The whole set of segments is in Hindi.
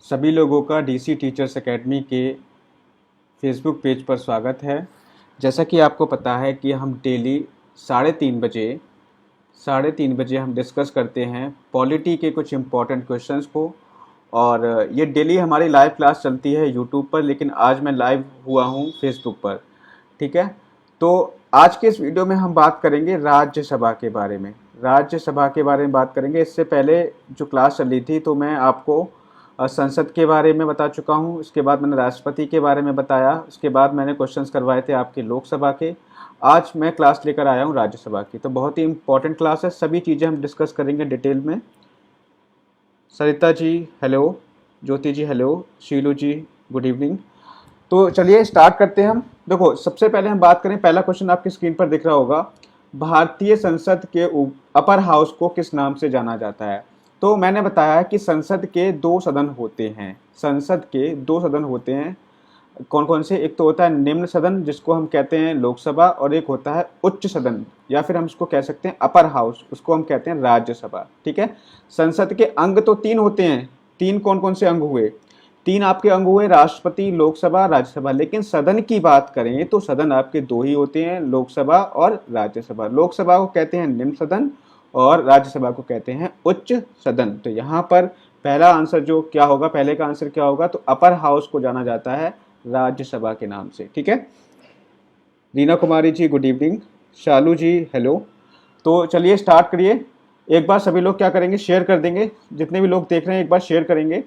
सभी लोगों का डीसी टीचर्स एकेडमी के फेसबुक पेज पर स्वागत है। जैसा कि आपको पता है कि हम डेली 3:30 बजे हम डिस्कस करते हैं पॉलिटी के कुछ इम्पोर्टेंट क्वेश्चंस को। और ये डेली हमारी लाइव क्लास चलती है यूट्यूब पर, लेकिन आज मैं लाइव हुआ हूँ फेसबुक पर। ठीक है, तो आज के इस वीडियो में हम बात करेंगे राज्यसभा के बारे में। राज्यसभा के बारे में बात करेंगे। इससे पहले जो क्लास चल रही थी तो मैं आपको संसद के बारे में बता चुका हूँ। उसके बाद मैंने राष्ट्रपति के बारे में बताया। उसके बाद मैंने क्वेश्चंस करवाए थे आपके लोकसभा के। आज मैं क्लास लेकर आया हूँ राज्यसभा की। तो बहुत ही इंपॉर्टेंट क्लास है, सभी चीज़ें हम डिस्कस करेंगे डिटेल में। सरिता जी हेलो, ज्योति जी हेलो, शीलू जी गुड इवनिंग। तो चलिए स्टार्ट करते हैं हम। देखो, सबसे पहले हम बात करें, पहला क्वेश्चन आपकी स्क्रीन पर दिख रहा होगा, भारतीय संसद के अपर हाउस को किस नाम से जाना जाता है। तो मैंने बताया कि संसद के दो सदन होते हैं। संसद के दो सदन होते हैं। कौन कौन से? एक तो होता है निम्न सदन जिसको हम कहते हैं लोकसभा, और एक होता है उच्च सदन या फिर हम इसको कह सकते हैं अपर हाउस, उसको हम कहते हैं राज्यसभा। ठीक है, संसद के अंग तो तीन होते हैं। तीन कौन कौन से अंग हुए? तीन आपके अंग हुए, राष्ट्रपति, लोकसभा, राज्यसभा। लेकिन सदन की बात करें तो सदन आपके दो ही होते हैं, लोकसभा और राज्यसभा। लोकसभा को कहते हैं निम्न सदन और राज्यसभा को कहते हैं उच्च सदन। तो यहाँ पर पहला आंसर जो क्या होगा, पहले का आंसर क्या होगा? तो अपर हाउस को जाना जाता है राज्यसभा के नाम से। ठीक है, रीना कुमारी जी गुड इवनिंग, शालू जी हेलो। तो चलिए स्टार्ट करिए। एक बार सभी लोग क्या करेंगे, शेयर कर देंगे। जितने भी लोग देख रहे हैं एक बार शेयर करेंगे।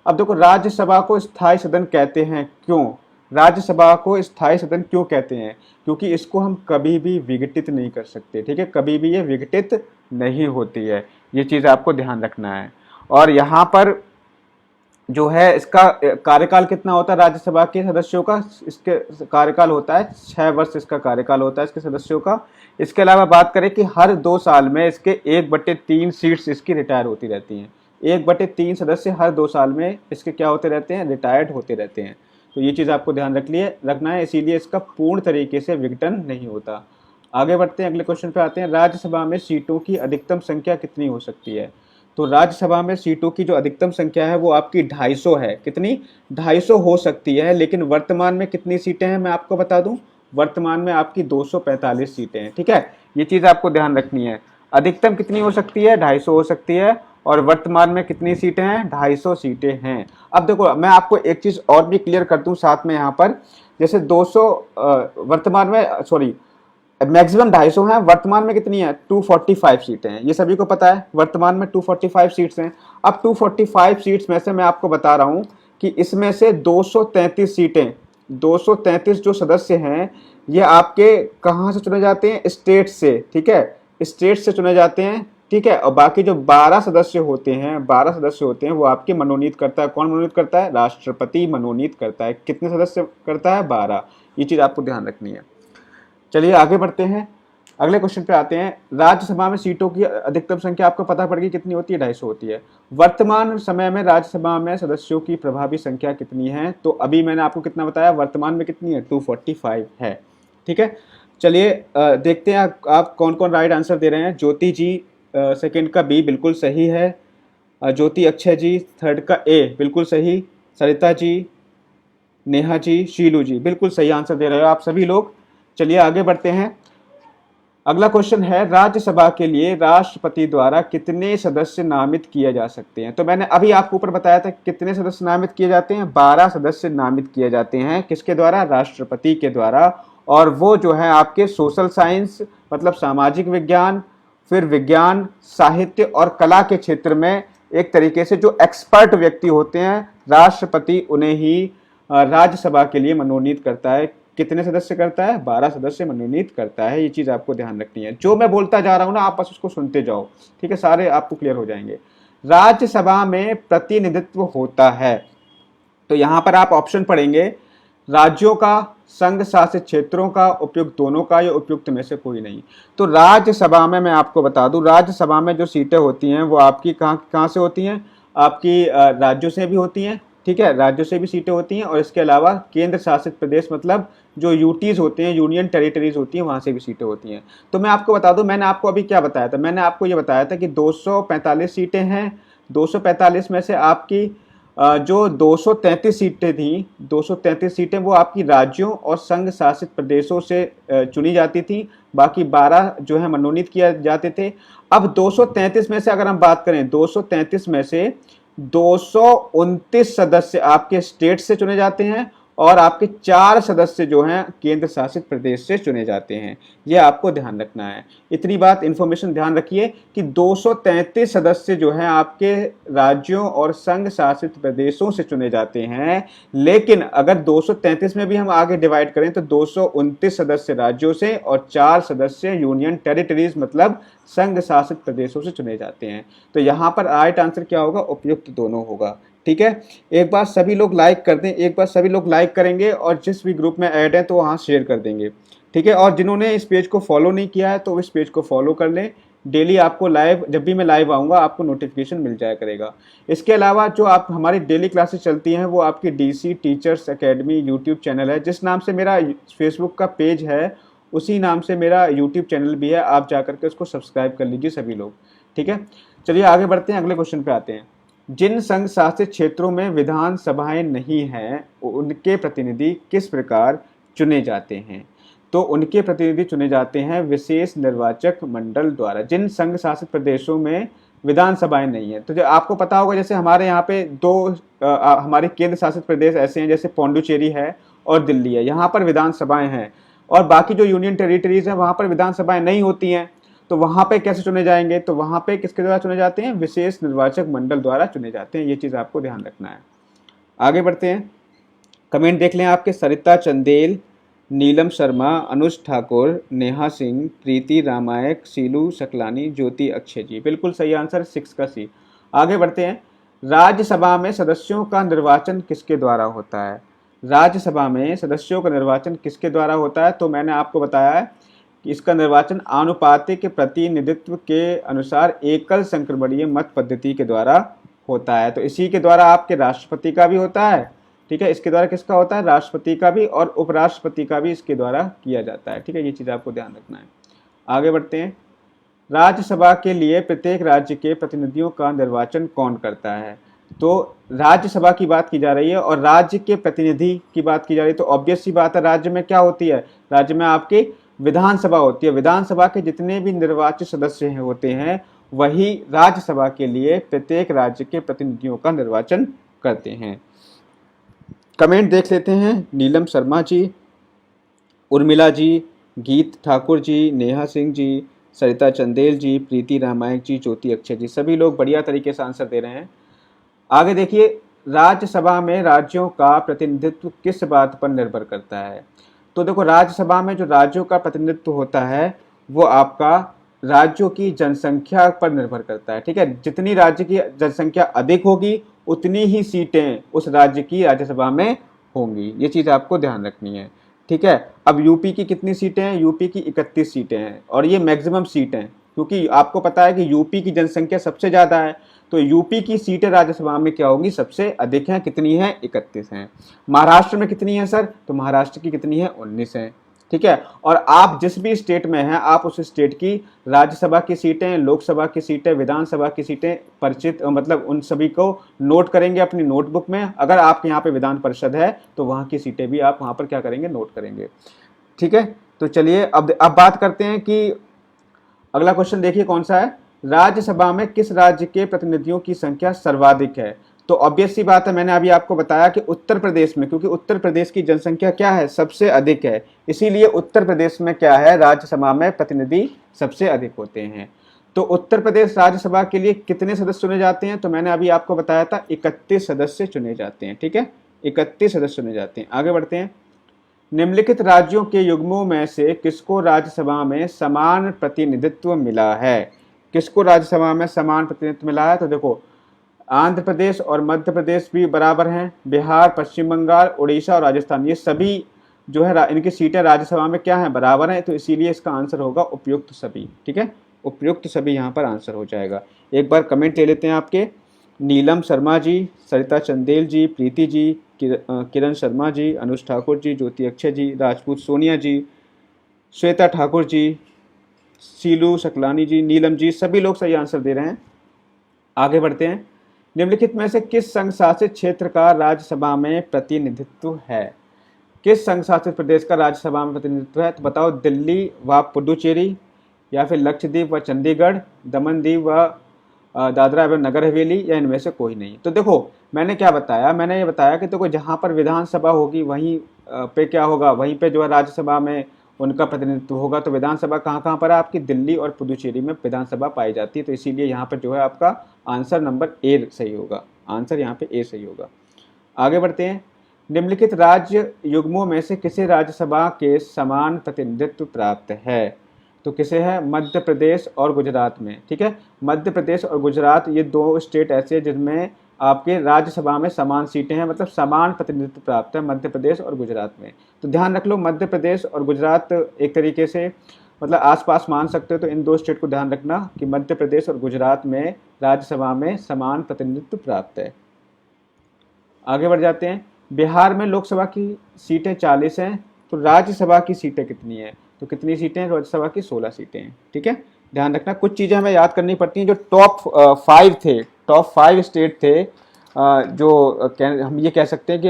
अब देखो, राज्यसभा को स्थायी सदन कहते हैं। क्यों राज्यसभा को स्थायी सदन क्यों कहते हैं? क्योंकि इसको हम कभी भी विघटित नहीं कर सकते। ठीक है, कभी भी ये विघटित नहीं होती है, ये चीज़ आपको ध्यान रखना है। और यहाँ पर जो है इसका कार्यकाल कितना होता है राज्यसभा के सदस्यों का? इसके कार्यकाल होता है 6 वर्ष, इसका कार्यकाल होता है इसके सदस्यों का। इसके अलावा बात करें कि हर 2 साल में इसके 1/3 सीट्स इसकी रिटायर होती रहती हैं। 1/3 सदस्य हर 2 साल में इसके क्या होते रहते हैं? रिटायर्ड होते रहते हैं। तो ये चीज़ आपको ध्यान रखना है, इसीलिए इसका पूर्ण तरीके से विघटन नहीं होता। आगे बढ़ते हैं, अगले क्वेश्चन पे आते हैं। राज्यसभा में सीटों की अधिकतम संख्या कितनी हो सकती है? तो राज्यसभा में सीटों की जो अधिकतम संख्या है वो आपकी 250 है। कितनी? 250 हो सकती है। लेकिन वर्तमान में कितनी सीटें हैं मैं आपको बता दूं, वर्तमान में आपकी 245 सीटें हैं। ठीक है, ये चीज़ आपको ध्यान रखनी है। अधिकतम कितनी हो सकती है? 250 हो सकती है। और वर्तमान में कितनी सीटें हैं? 250 सीटें हैं। अब देखो, मैं आपको एक चीज़ और भी क्लियर कर दूं साथ में यहाँ पर। जैसे 200 वर्तमान में, सॉरी, मैक्सिमम 250 है, वर्तमान में कितनी है? 245 सीटें हैं। ये सभी को पता है, वर्तमान में 245 सीट्स हैं। अब 245 सीट्स में से मैं आपको बता रहा हूं कि इसमें से 233 सीटें, 233 जो सदस्य हैं ये आपके कहां से चुने जाते हैं? स्टेट से। ठीक है, स्टेट से चुने जाते हैं। ठीक है, और बाकी जो 12 सदस्य होते हैं, 12 सदस्य होते हैं वो आपके मनोनीत करता है। कौन मनोनीत करता है? राष्ट्रपति मनोनीत करता है। कितने सदस्य करता है? 12। ये चीज आपको ध्यान रखनी है। चलिए आगे बढ़ते हैं, अगले क्वेश्चन पे आते हैं। राज्यसभा में सीटों की अधिकतम संख्या आपको पता पड़ गई कितनी होती है? 250 होती है। वर्तमान समय में राज्यसभा में सदस्यों की प्रभावी संख्या कितनी है? तो अभी मैंने आपको कितना बताया, वर्तमान में कितनी है? 245 है। ठीक है, चलिए देखते हैं आप कौन कौन राइट आंसर दे रहे हैं। ज्योति जी सेकंड का बी बिल्कुल सही है। ज्योति, अक्षय जी थर्ड का ए बिल्कुल सही। सरिता जी, नेहा जी, शीलू जी बिल्कुल सही आंसर दे रहे हो आप सभी लोग। चलिए आगे बढ़ते हैं, अगला क्वेश्चन है, राज्यसभा के लिए राष्ट्रपति द्वारा कितने सदस्य नामित किए जा सकते हैं? तो मैंने अभी आपको ऊपर बताया था कितने सदस्य नामित किए जाते हैं, 12 सदस्य नामित किए जाते हैं। किसके द्वारा? राष्ट्रपति के द्वारा। और वो जो है आपके सोशल साइंस मतलब सामाजिक विज्ञान, फिर विज्ञान, साहित्य और कला के क्षेत्र में एक तरीके से जो एक्सपर्ट व्यक्ति होते हैं, राष्ट्रपति उन्हें ही राज्यसभा के लिए मनोनीत करता है। कितने सदस्य करता है? 12 सदस्य मनोनीत करता है। ये चीज आपको ध्यान रखनी है। जो मैं बोलता जा रहा हूं ना, आप बस उसको सुनते जाओ। ठीक है, सारे आपको क्लियर हो जाएंगे। राज्यसभा में प्रतिनिधित्व होता है, तो यहां पर आप ऑप्शन पढ़ेंगे, राज्यों का, संघ शासित क्षेत्रों का, उपयुक्त दोनों का, या उपयुक्त में से कोई नहीं। तो राज्यसभा में मैं आपको बता दूं, राज्यसभा में जो सीटें होती हैं वो आपकी कहाँ कहाँ से होती हैं? आपकी राज्यों से भी होती हैं। ठीक है, राज्यों से भी सीटें होती हैं, और इसके अलावा केंद्र शासित प्रदेश मतलब जो यूटीज होते हैं, यूनियन टेरिटरीज होती हैं, वहां से भी सीटें होती हैं। तो मैं आपको बता दूं, मैंने आपको अभी क्या बताया था? मैंने आपको ये बताया था कि 245 सीटें हैं। 245 में से आपकी जो 233 सीटें थी, 233 सीटें वो आपकी राज्यों और संघ शासित प्रदेशों से चुनी जाती थी। बाकी 12 जो है मनोनीत किया जाते थे। अब 233 में से अगर हम बात करें, 233 में से 229 सदस्य आपके स्टेट से चुने जाते हैं और आपके 4 सदस्य जो हैं केंद्र शासित प्रदेश से चुने जाते हैं। ये आपको ध्यान रखना है। इतनी बात इन्फॉर्मेशन ध्यान रखिए कि 233 सदस्य जो हैं आपके राज्यों और संघ शासित प्रदेशों से चुने जाते हैं। लेकिन अगर 233 में भी हम आगे डिवाइड करें तो 229 सदस्य राज्यों से और 4 सदस्य यूनियन टेरिटरीज मतलब संघ शासित प्रदेशों से चुने जाते हैं। तो यहाँ पर राइट आंसर क्या होगा? उपयुक्त दोनों होगा। ठीक है, एक बार सभी लोग लाइक कर दें, एक बार सभी लोग लाइक करेंगे और जिस भी ग्रुप में ऐड है तो वहाँ शेयर कर देंगे। ठीक है, और जिन्होंने इस पेज को फॉलो नहीं किया है तो इस पेज को फॉलो कर लें। डेली आपको लाइव, जब भी मैं लाइव आऊँगा आपको नोटिफिकेशन मिल जाया करेगा। इसके अलावा जो आप हमारी डेली क्लासेस चलती हैं वो आपकी DC teachers academy YouTube channel है। जिस नाम से मेरा फेसबुक का पेज है उसी नाम से मेरा यूट्यूब चैनल भी है, आप जा करके उसको सब्सक्राइब कर लीजिए सभी लोग। ठीक है, चलिए आगे बढ़ते हैं, अगले क्वेश्चन पे आते हैं। जिन संघ शासित क्षेत्रों में विधानसभाएं नहीं हैं उनके प्रतिनिधि किस प्रकार चुने जाते हैं? तो उनके प्रतिनिधि चुने जाते हैं विशेष निर्वाचक मंडल द्वारा। जिन संघ शासित प्रदेशों में विधानसभाएं नहीं है, तो जो आपको पता होगा जैसे हमारे यहाँ पे दो हमारे केंद्र शासित प्रदेश ऐसे हैं, जैसे पौंडुचेरी है और दिल्ली है, यहाँ पर विधानसभाएं हैं। और बाकी जो यूनियन टेरिटरीज हैं वहाँ पर विधानसभाएं नहीं होती हैं। तो वहाँ पे कैसे चुने जाएंगे? तो वहाँ पे किसके द्वारा चुने जाते हैं? विशेष निर्वाचक मंडल द्वारा चुने जाते हैं। ये चीज़ आपको ध्यान रखना है। आगे बढ़ते हैं, कमेंट देख लें आपके। सरिता चंदेल, नीलम शर्मा, अनुज ठाकुर, नेहा सिंह, प्रीति रामायक, सीलू सकलानी, ज्योति अक्षय जी। बिल्कुल सही आंसर 6 का सी। आगे बढ़ते हैं, राज्यसभा में सदस्यों का निर्वाचन किसके द्वारा होता है? राज्यसभा में सदस्यों का निर्वाचन किसके द्वारा होता है? तो मैंने आपको बताया है कि इसका निर्वाचन आनुपातिक प्रतिनिधित्व के अनुसार एकल संक्रमणीय मत पद्धति के द्वारा होता है। तो इसी के द्वारा आपके राष्ट्रपति का भी होता है। ठीक है, इसके द्वारा किसका होता है? राष्ट्रपति का भी, और उपराष्ट्रपति का भी इसके द्वारा किया जाता है। ठीक है, ये चीज़ आपको ध्यान रखना है। आगे बढ़ते हैं, राज्यसभा के लिए प्रत्येक राज्य के प्रतिनिधियों का निर्वाचन कौन करता है? तो राज्यसभा की बात की जा रही है और राज्य के प्रतिनिधि की बात की जा रही है। तो ऑब्वियस सी बात है, राज्य में क्या होती है? राज्य में आपकी विधानसभा होती है। विधानसभा के जितने भी निर्वाचित सदस्य होते हैं वही राज्यसभा के लिए प्रत्येक राज्य के प्रतिनिधियों का निर्वाचन करते हैं। कमेंट देख लेते हैं। नीलम शर्मा जी, उर्मिला जी, गीत ठाकुर जी, नेहा सिंह जी, सरिता चंदेल जी, प्रीति रामायक जी, ज्योति अक्षय जी, सभी लोग बढ़िया तरीके से आंसर दे रहे हैं। आगे देखिए, राज्यसभा में राज्यों का प्रतिनिधित्व किस बात पर निर्भर करता है? तो देखो, राज्यसभा में जो राज्यों का प्रतिनिधित्व होता है वो आपका राज्यों की जनसंख्या पर निर्भर करता है। ठीक है, जितनी राज्य की जनसंख्या अधिक होगी उतनी ही सीटें उस राज्य की राज्यसभा में होंगी। ये चीज़ आपको ध्यान रखनी है। ठीक है, अब यूपी की कितनी सीटें हैं? यूपी की 31 सीटें हैं और ये मैक्सिमम सीट हैं, क्योंकि आपको पता है कि यूपी की जनसंख्या सबसे ज़्यादा है। तो यूपी की सीटें राज्यसभा में क्या होगी? सबसे अधिक हैं। कितनी है? 31 हैं। महाराष्ट्र में कितनी है सर? तो महाराष्ट्र की कितनी है? 19 हैं। ठीक है, और आप जिस भी स्टेट में हैं आप उस स्टेट की राज्यसभा की सीटें, लोकसभा की सीटें, विधानसभा की सीटें परिचित मतलब उन सभी को नोट करेंगे अपनी नोटबुक में। अगर आपके यहाँ पे विधान परिषद है तो वहाँ की सीटें भी आप वहाँ पर क्या करेंगे? नोट करेंगे। ठीक है, तो चलिए अब बात करते हैं कि अगला क्वेश्चन देखिए कौन सा है। राज्यसभा में किस राज्य के प्रतिनिधियों की संख्या सर्वाधिक है? तो ऑब्वियस सी बात है, मैंने अभी आपको बताया कि उत्तर प्रदेश में, क्योंकि उत्तर प्रदेश की जनसंख्या क्या है? सबसे अधिक है, इसीलिए उत्तर प्रदेश में क्या है? राज्यसभा में प्रतिनिधि सबसे अधिक होते हैं। तो उत्तर प्रदेश राज्यसभा के लिए कितने सदस्य चुने जाते हैं? तो मैंने अभी आपको बताया था 31 सदस्य चुने जाते हैं। ठीक है, 31 सदस्य चुने जाते हैं। आगे बढ़ते हैं, निम्नलिखित राज्यों के युग्मों में से किसको राज्यसभा में समान प्रतिनिधित्व मिला है? किसको राज्यसभा में समान प्रतिनिधित्व मिला है? तो देखो, आंध्र प्रदेश और मध्य प्रदेश भी बराबर हैं, बिहार, पश्चिम बंगाल, उड़ीसा और राजस्थान, ये सभी जो है इनकी सीटें राज्यसभा में क्या है? बराबर हैं। तो इसीलिए इसका आंसर होगा उपयुक्त सभी। ठीक है, उपयुक्त सभी यहाँ पर आंसर हो जाएगा। एक बार कमेंट ले लेते हैं आपके। नीलम शर्मा जी, सरिता चंदेल जी, प्रीति जी, किरण शर्मा जी, अनुज ठाकुर जी, ज्योति अक्षय जी, राजपूत सोनिया जी, श्वेता ठाकुर जी, सीलू सकलानी जी, नीलम जी, सभी लोग सही आंसर दे रहे हैं। आगे बढ़ते हैं, निम्नलिखित में से किस संघ शासित क्षेत्र का राज्यसभा में प्रतिनिधित्व है? किस संघ शासित प्रदेश का राज्यसभा में प्रतिनिधित्व है? तो बताओ, दिल्ली व पुडुचेरी, या फिर लक्षद्वीप व चंडीगढ़, दमन दीव व दादरा एवं नगर हवेली, या इनमें से कोई नहीं। तो देखो, मैंने क्या बताया, मैंने ये बताया कि देखो जहाँ पर विधानसभा होगी वहीं पे क्या होगा, वहीं पे जो है राज्यसभा में उनका प्रतिनिधित्व होगा। तो विधानसभा कहाँ कहाँ पर है आपकी? दिल्ली और पुडुचेरी में विधानसभा पाई जाती है। तो इसीलिए यहाँ पर जो है आपका आंसर नंबर ए सही होगा। आंसर यहाँ पे ए सही होगा। आगे बढ़ते हैं। निम्नलिखित राज्य युग्मों में से किसे राज्यसभा के समान प्रतिनिधित्व प्राप्त है? तो किसे है? मध्य प्रदेश और गुजरात में। ठीक है, मध्य प्रदेश और गुजरात ये दो स्टेट ऐसे हैं जिनमें आपके राज्यसभा में समान सीटें हैं, मतलब समान प्रतिनिधित्व प्राप्त है मध्य प्रदेश और गुजरात में। तो ध्यान रख लो, मध्य प्रदेश और गुजरात एक तरीके से मतलब आसपास मान सकते हो। तो इन दो स्टेट को ध्यान रखना कि मध्य प्रदेश और गुजरात में राज्यसभा में समान प्रतिनिधित्व प्राप्त है। आगे बढ़ जाते हैं। बिहार में लोकसभा की सीटें 40 हैं, तो राज्यसभा की सीटें कितनी हैं? तो कितनी सीटें हैं? राज्यसभा की 16 सीटें हैं। ठीक है, ध्यान रखना, कुछ चीज़ें हमें याद करनी पड़ती हैं। जो टॉप 5 थे, टॉप 5 स्टेट थे, हम ये कह सकते हैं कि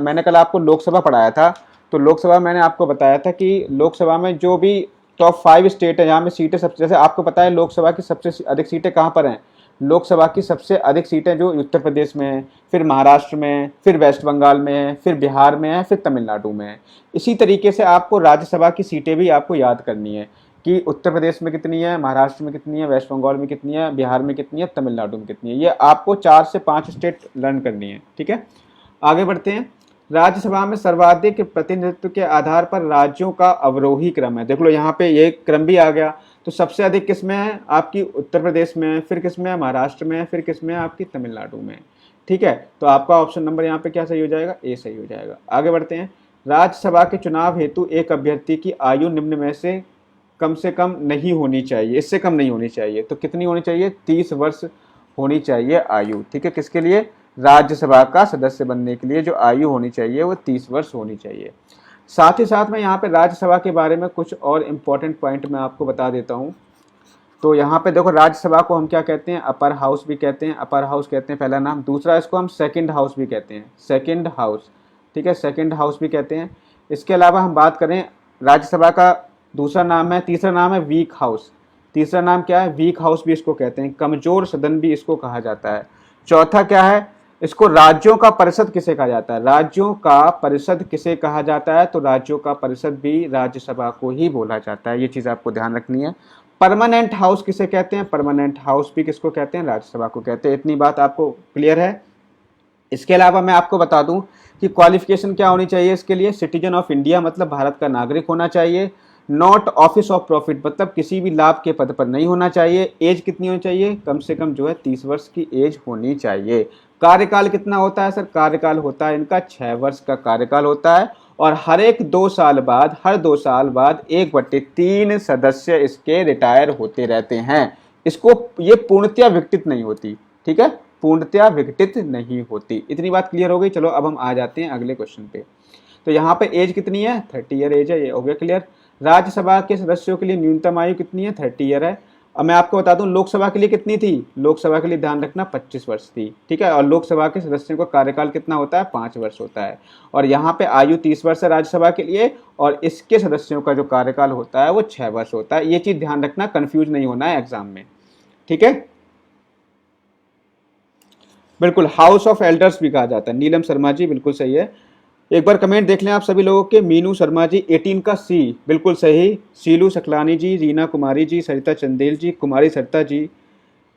मैंने कल आपको लोकसभा पढ़ाया था। तो लोकसभा मैंने आपको बताया था कि लोकसभा में जो भी टॉप 5 स्टेट है, यहाँ में सीटें सबसे, जैसे आपको पता है लोकसभा की सबसे अधिक सीटें कहाँ पर हैं? लोकसभा की सबसे अधिक सीटें जो उत्तर प्रदेश में है, फिर महाराष्ट्र में, फिर वेस्ट बंगाल में है, फिर बिहार में है, फिर तमिलनाडु में है। इसी तरीके से आपको राज्यसभा की सीटें भी आपको याद करनी है कि उत्तर प्रदेश में कितनी है, महाराष्ट्र में कितनी है, वेस्ट बंगाल में कितनी है, बिहार में कितनी है, तमिलनाडु में कितनी है। ये आपको 4 से 5 स्टेट लर्न करनी है। ठीक है, आगे बढ़ते हैं। राज्यसभा में सर्वाधिक प्रतिनिधित्व के आधार पर राज्यों का अवरोही क्रम है। देख लो, यहाँ पे ये क्रम भी आ गया। तो सबसे अधिक किस में है? आपकी उत्तर प्रदेश में, फिर किस में है? महाराष्ट्र में, फिर किस में है? आपकी तमिलनाडु में। ठीक है, तो आपका ऑप्शन नंबर यहाँ पे क्या सही हो जाएगा? ए सही हो जाएगा। आगे बढ़ते हैं। राज्यसभा के चुनाव हेतु एक अभ्यर्थी की आयु निम्न में से कम नहीं होनी चाहिए, इससे कम नहीं होनी चाहिए। तो कितनी होनी चाहिए? 30 वर्ष होनी चाहिए आयु। ठीक है, किसके लिए? राज्यसभा का सदस्य बनने के लिए जो आयु होनी चाहिए वो 30 वर्ष होनी चाहिए। साथ ही साथ मैं यहाँ पे राज्यसभा के बारे में कुछ और इम्पोर्टेंट पॉइंट मैं आपको बता देता हूँ। तो यहाँ पे देखो, राज्यसभा को हम क्या कहते हैं? अपर हाउस भी कहते हैं। अपर हाउस कहते हैं पहला नाम। दूसरा, इसको हम सेकंड हाउस भी कहते हैं, सेकंड हाउस। ठीक है, सेकंड हाउस भी कहते हैं। इसके अलावा हम बात करें, राज्यसभा का दूसरा नाम है, तीसरा नाम है वीक हाउस। तीसरा नाम क्या है? वीक हाउस भी इसको कहते हैं, कमजोर सदन भी इसको कहा जाता है। चौथा क्या है? इसको राज्यों का परिषद किसे कहा जाता है? राज्यों का परिषद किसे कहा जाता है? तो राज्यों का परिषद भी राज्यसभा को ही बोला जाता है। ये चीज आपको ध्यान रखनी है। परमानेंट हाउस किसे कहते हैं? परमानेंट हाउस भी किसको कहते हैं? राज्यसभा को कहते हैं। इतनी बात आपको क्लियर है। इसके अलावा मैं आपको बता दूं कि क्वालिफिकेशन क्या होनी चाहिए इसके लिए? सिटीजन ऑफ इंडिया, मतलब भारत का नागरिक होना चाहिए। नॉट ऑफिस ऑफ प्रॉफिट, मतलब किसी भी लाभ के पद पर नहीं होना चाहिए। एज कितनी होनी चाहिए? कम से कम जो है 30 वर्ष की एज होनी चाहिए। कार्यकाल कितना होता है सर? कार्यकाल होता है इनका 6 वर्ष का कार्यकाल होता है। और हर 2 साल बाद 1/3 सदस्य इसके रिटायर होते रहते हैं। इसको ये पूर्णतया विघटित नहीं होती। ठीक है, पूर्णतया विघटित नहीं होती। इतनी बात क्लियर हो गई। चलो अब हम आ जाते हैं अगले क्वेश्चन पे। तो यहाँ पे एज कितनी है? 30 ईयर एज है, ये हो गया क्लियर। राज्यसभा के सदस्यों के लिए न्यूनतम आयु कितनी है? 30 ईयर है। अब मैं आपको बता दूं लोकसभा के लिए कितनी थी? लोकसभा के लिए ध्यान रखना 25 वर्ष थी। ठीक है, और लोकसभा के सदस्यों का कार्यकाल कितना होता है? 5 वर्ष होता है। और यहाँ पे आयु 30 वर्ष है राज्यसभा के लिए, और इसके सदस्यों का जो कार्यकाल होता है वो 6 वर्ष होता है। ये चीज ध्यान रखना, कंफ्यूज नहीं होना है एग्जाम में। ठीक है, बिल्कुल हाउस ऑफ एल्डर्स भी कहा जाता है। नीलम शर्मा जी बिल्कुल सही है। एक बार कमेंट देख लें आप सभी लोगों के। मीनू शर्मा जी 18 का सी बिल्कुल सही। सीलू सकलानी जी, रीना कुमारी जी, सरिता चंदेल जी, कुमारी सरिता जी,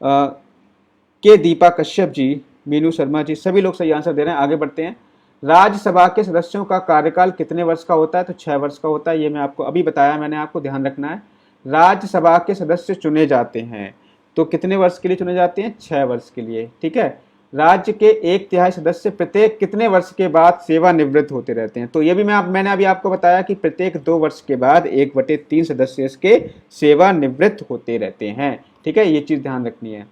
के दीपा कश्यप जी, मीनू शर्मा जी, सभी लोग सही आंसर दे रहे हैं। आगे बढ़ते हैं। राज्यसभा के सदस्यों का कार्यकाल कितने वर्ष का होता है? तो 6 वर्ष का होता है। ये मैं आपको अभी बताया, मैंने आपको ध्यान रखना है। राज्यसभा के सदस्य चुने जाते हैं तो कितने वर्ष के लिए चुने जाते हैं? 6 वर्ष के लिए। ठीक है, राज्य के 1/3 सदस्य प्रत्येक कितने वर्ष के बाद सेवानिवृत्त होते रहते हैं? तो ये भी मैंने अभी आपको बताया कि प्रत्येक 2 वर्ष के बाद 1/3 सदस्य इसके सेवानिवृत्त होते रहते हैं। ठीक है, ये चीज ध्यान रखनी है।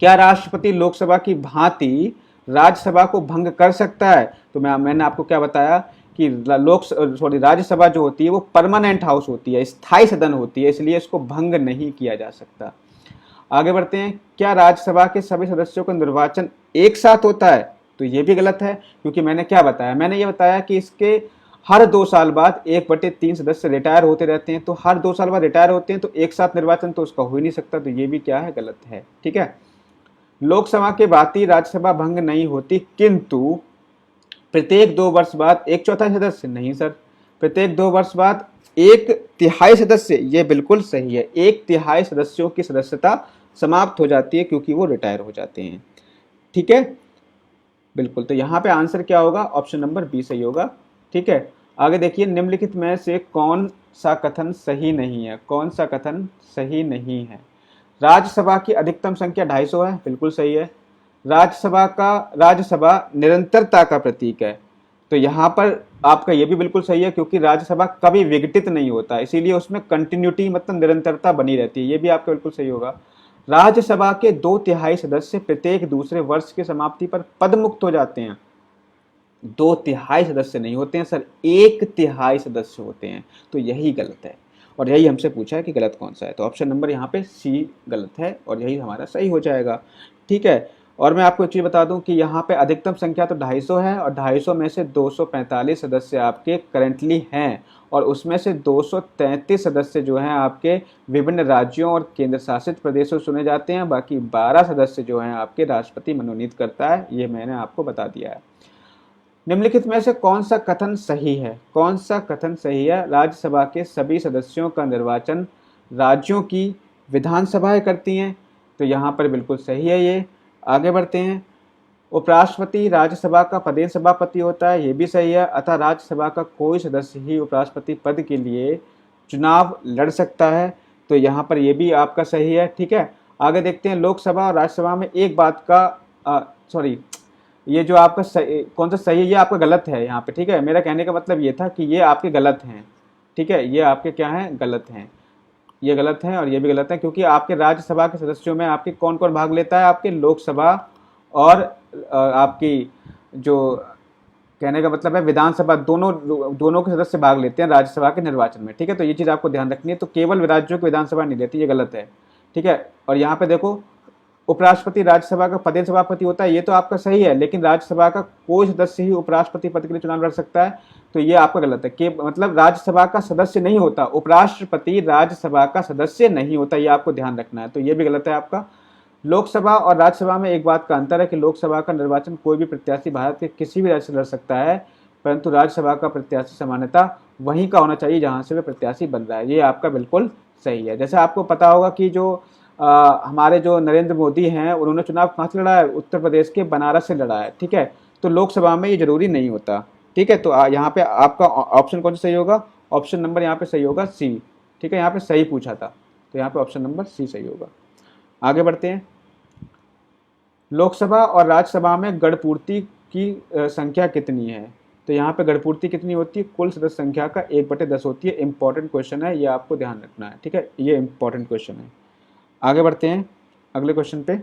क्या राष्ट्रपति लोकसभा की भांति राज्यसभा को भंग कर सकता है? तो मैंने आपको क्या बताया कि राज्यसभा जो होती है वो परमानेंट हाउस होती है, स्थायी सदन होती है, इसलिए इसको भंग नहीं किया जा सकता। आगे बढ़ते हैं, क्या राज्यसभा के सभी सदस्यों का निर्वाचन एक साथ होता है? तो ये भी गलत है, क्योंकि मैंने क्या बताया, मैंने ये बताया कि इसके हर 2 साल बाद 1/3 सदस्य रिटायर होते रहते हैं, तो हर 2 साल बाद रिटायर होते हैं, तो एक साथ निर्वाचन तो उसका हो ही नहीं सकता, तो ये भी क्या है, गलत है। ठीक है, लोकसभा के भांति राज्यसभा भंग नहीं होती, किंतु प्रत्येक 2 वर्ष बाद एक चौथाई सदस्य, नहीं सर, प्रत्येक 2 वर्ष बाद 1/3 सदस्य, ये बिल्कुल सही है, 1/3 सदस्यों की सदस्यता समाप्त हो जाती है क्योंकि वो रिटायर हो जाते हैं। ठीक है, बिल्कुल, तो यहाँ पे आंसर क्या होगा, ऑप्शन नंबर बी सही होगा। ठीक है, आगे देखिए, निम्नलिखित में से कौन सा कथन सही नहीं है, कौन सा कथन सही नहीं है? राज्यसभा की अधिकतम संख्या 250 है, बिल्कुल सही है। राज्यसभा निरंतरता का प्रतीक है, तो यहाँ पर आपका ये भी बिल्कुल सही है, क्योंकि राज्यसभा कभी विघटित नहीं होता, इसीलिए उसमें कंटिन्यूटी मतलब निरंतरता बनी रहती है, ये भी आपका बिल्कुल सही होगा। राज्यसभा के 2/3 सदस्य प्रत्येक दूसरे वर्ष की समाप्ति पर पद मुक्त हो जाते हैं। 2/3 सदस्य नहीं होते हैं सर, 1/3 सदस्य होते हैं, तो यही गलत है, और यही हमसे पूछा है कि गलत कौन सा है, तो ऑप्शन नंबर यहाँ पे सी गलत है और यही हमारा सही हो जाएगा। ठीक है, और मैं आपको एक चीज़ बता दूं कि यहाँ पे अधिकतम संख्या तो 250 है, और 250 में से 245 सदस्य आपके करेंटली हैं, और उसमें से 233 सदस्य जो हैं आपके विभिन्न राज्यों और केंद्र शासित प्रदेशों से चुने जाते हैं, बाकी 12 सदस्य जो हैं आपके राष्ट्रपति मनोनीत करता है, ये मैंने आपको बता दिया है। निम्नलिखित में से कौन सा कथन सही है, कौन सा कथन सही है? राज्यसभा के सभी सदस्यों का निर्वाचन राज्यों की विधानसभाएं करती हैं, तो यहाँ पर बिल्कुल सही है ये। आगे बढ़ते हैं, उपराष्ट्रपति राज्यसभा का पदेन सभापति होता है, ये भी सही है, अतः राज्यसभा का कोई सदस्य ही उपराष्ट्रपति पद के लिए चुनाव लड़ सकता है, तो यहाँ पर ये भी आपका सही है। ठीक है, आगे देखते हैं, लोकसभा और राज्यसभा में एक बात का सॉरी, ये जो आपका कौन सा सही है, ये आपका गलत है यहाँ पे। ठीक है, मेरा कहने का मतलब ये था कि ये आपके गलत हैं। ठीक है, ये आपके क्या हैं, गलत हैं, ये गलत हैं और ये भी गलत है, क्योंकि आपके राज्यसभा के सदस्यों में आपके कौन कौन भाग लेता है, आपके लोकसभा और आपकी जो कहने का मतलब है विधानसभा, दोनों दोनों के सदस्य भाग लेते हैं राज्यसभा के निर्वाचन में। ठीक है, तो ये चीज़ आपको ध्यान रखनी है, तो केवल राज्यों की विधानसभा नहीं लेती, ये गलत है। ठीक है, और यहाँ पे देखो, उपराष्ट्रपति राज्यसभा का पदेन सभापति होता है, ये तो आपका सही है, लेकिन राज्यसभा का कोई सदस्य ही उपराष्ट्रपति पद के लिए चुनाव लड़ सकता है, तो ये आपका गलत है, कि मतलब राज्यसभा का सदस्य नहीं होता, उपराष्ट्रपति राज्यसभा का सदस्य नहीं होता, ये आपको ध्यान रखना है, तो ये भी गलत है आपका। लोकसभा और राज्यसभा में एक बात का अंतर है कि लोकसभा का निर्वाचन कोई भी प्रत्याशी भारत के किसी भी राज्य से लड़ सकता है, परंतु राज्यसभा का प्रत्याशी सामान्यतः वहीं का होना चाहिए जहां से वह प्रत्याशी बन रहा है, ये आपका बिल्कुल सही है। जैसे आपको पता होगा कि जो हमारे जो नरेंद्र मोदी हैं, उन्होंने चुनाव कहाँ से लड़ा है, उत्तर प्रदेश के बनारस से लड़ा है। ठीक है, तो लोकसभा में ये जरूरी नहीं होता। ठीक है, तो यहाँ पे आपका ऑप्शन कौन सा सही होगा, ऑप्शन नंबर यहाँ पे सही होगा सी। ठीक है, यहाँ पे सही पूछा था, तो यहाँ पे ऑप्शन नंबर सी सही होगा। आगे बढ़ते हैं, लोकसभा और राज्यसभा में गणपूर्ति की संख्या कितनी है? तो यहाँ पे गणपूर्ति कितनी होती है, कुल सदस्य संख्या का 1/10 होती है। इंपॉर्टेंट क्वेश्चन है, ये आपको ध्यान रखना है। ठीक है, ये इंपॉर्टेंट क्वेश्चन है। आगे बढ़ते हैं अगले क्वेश्चन पे,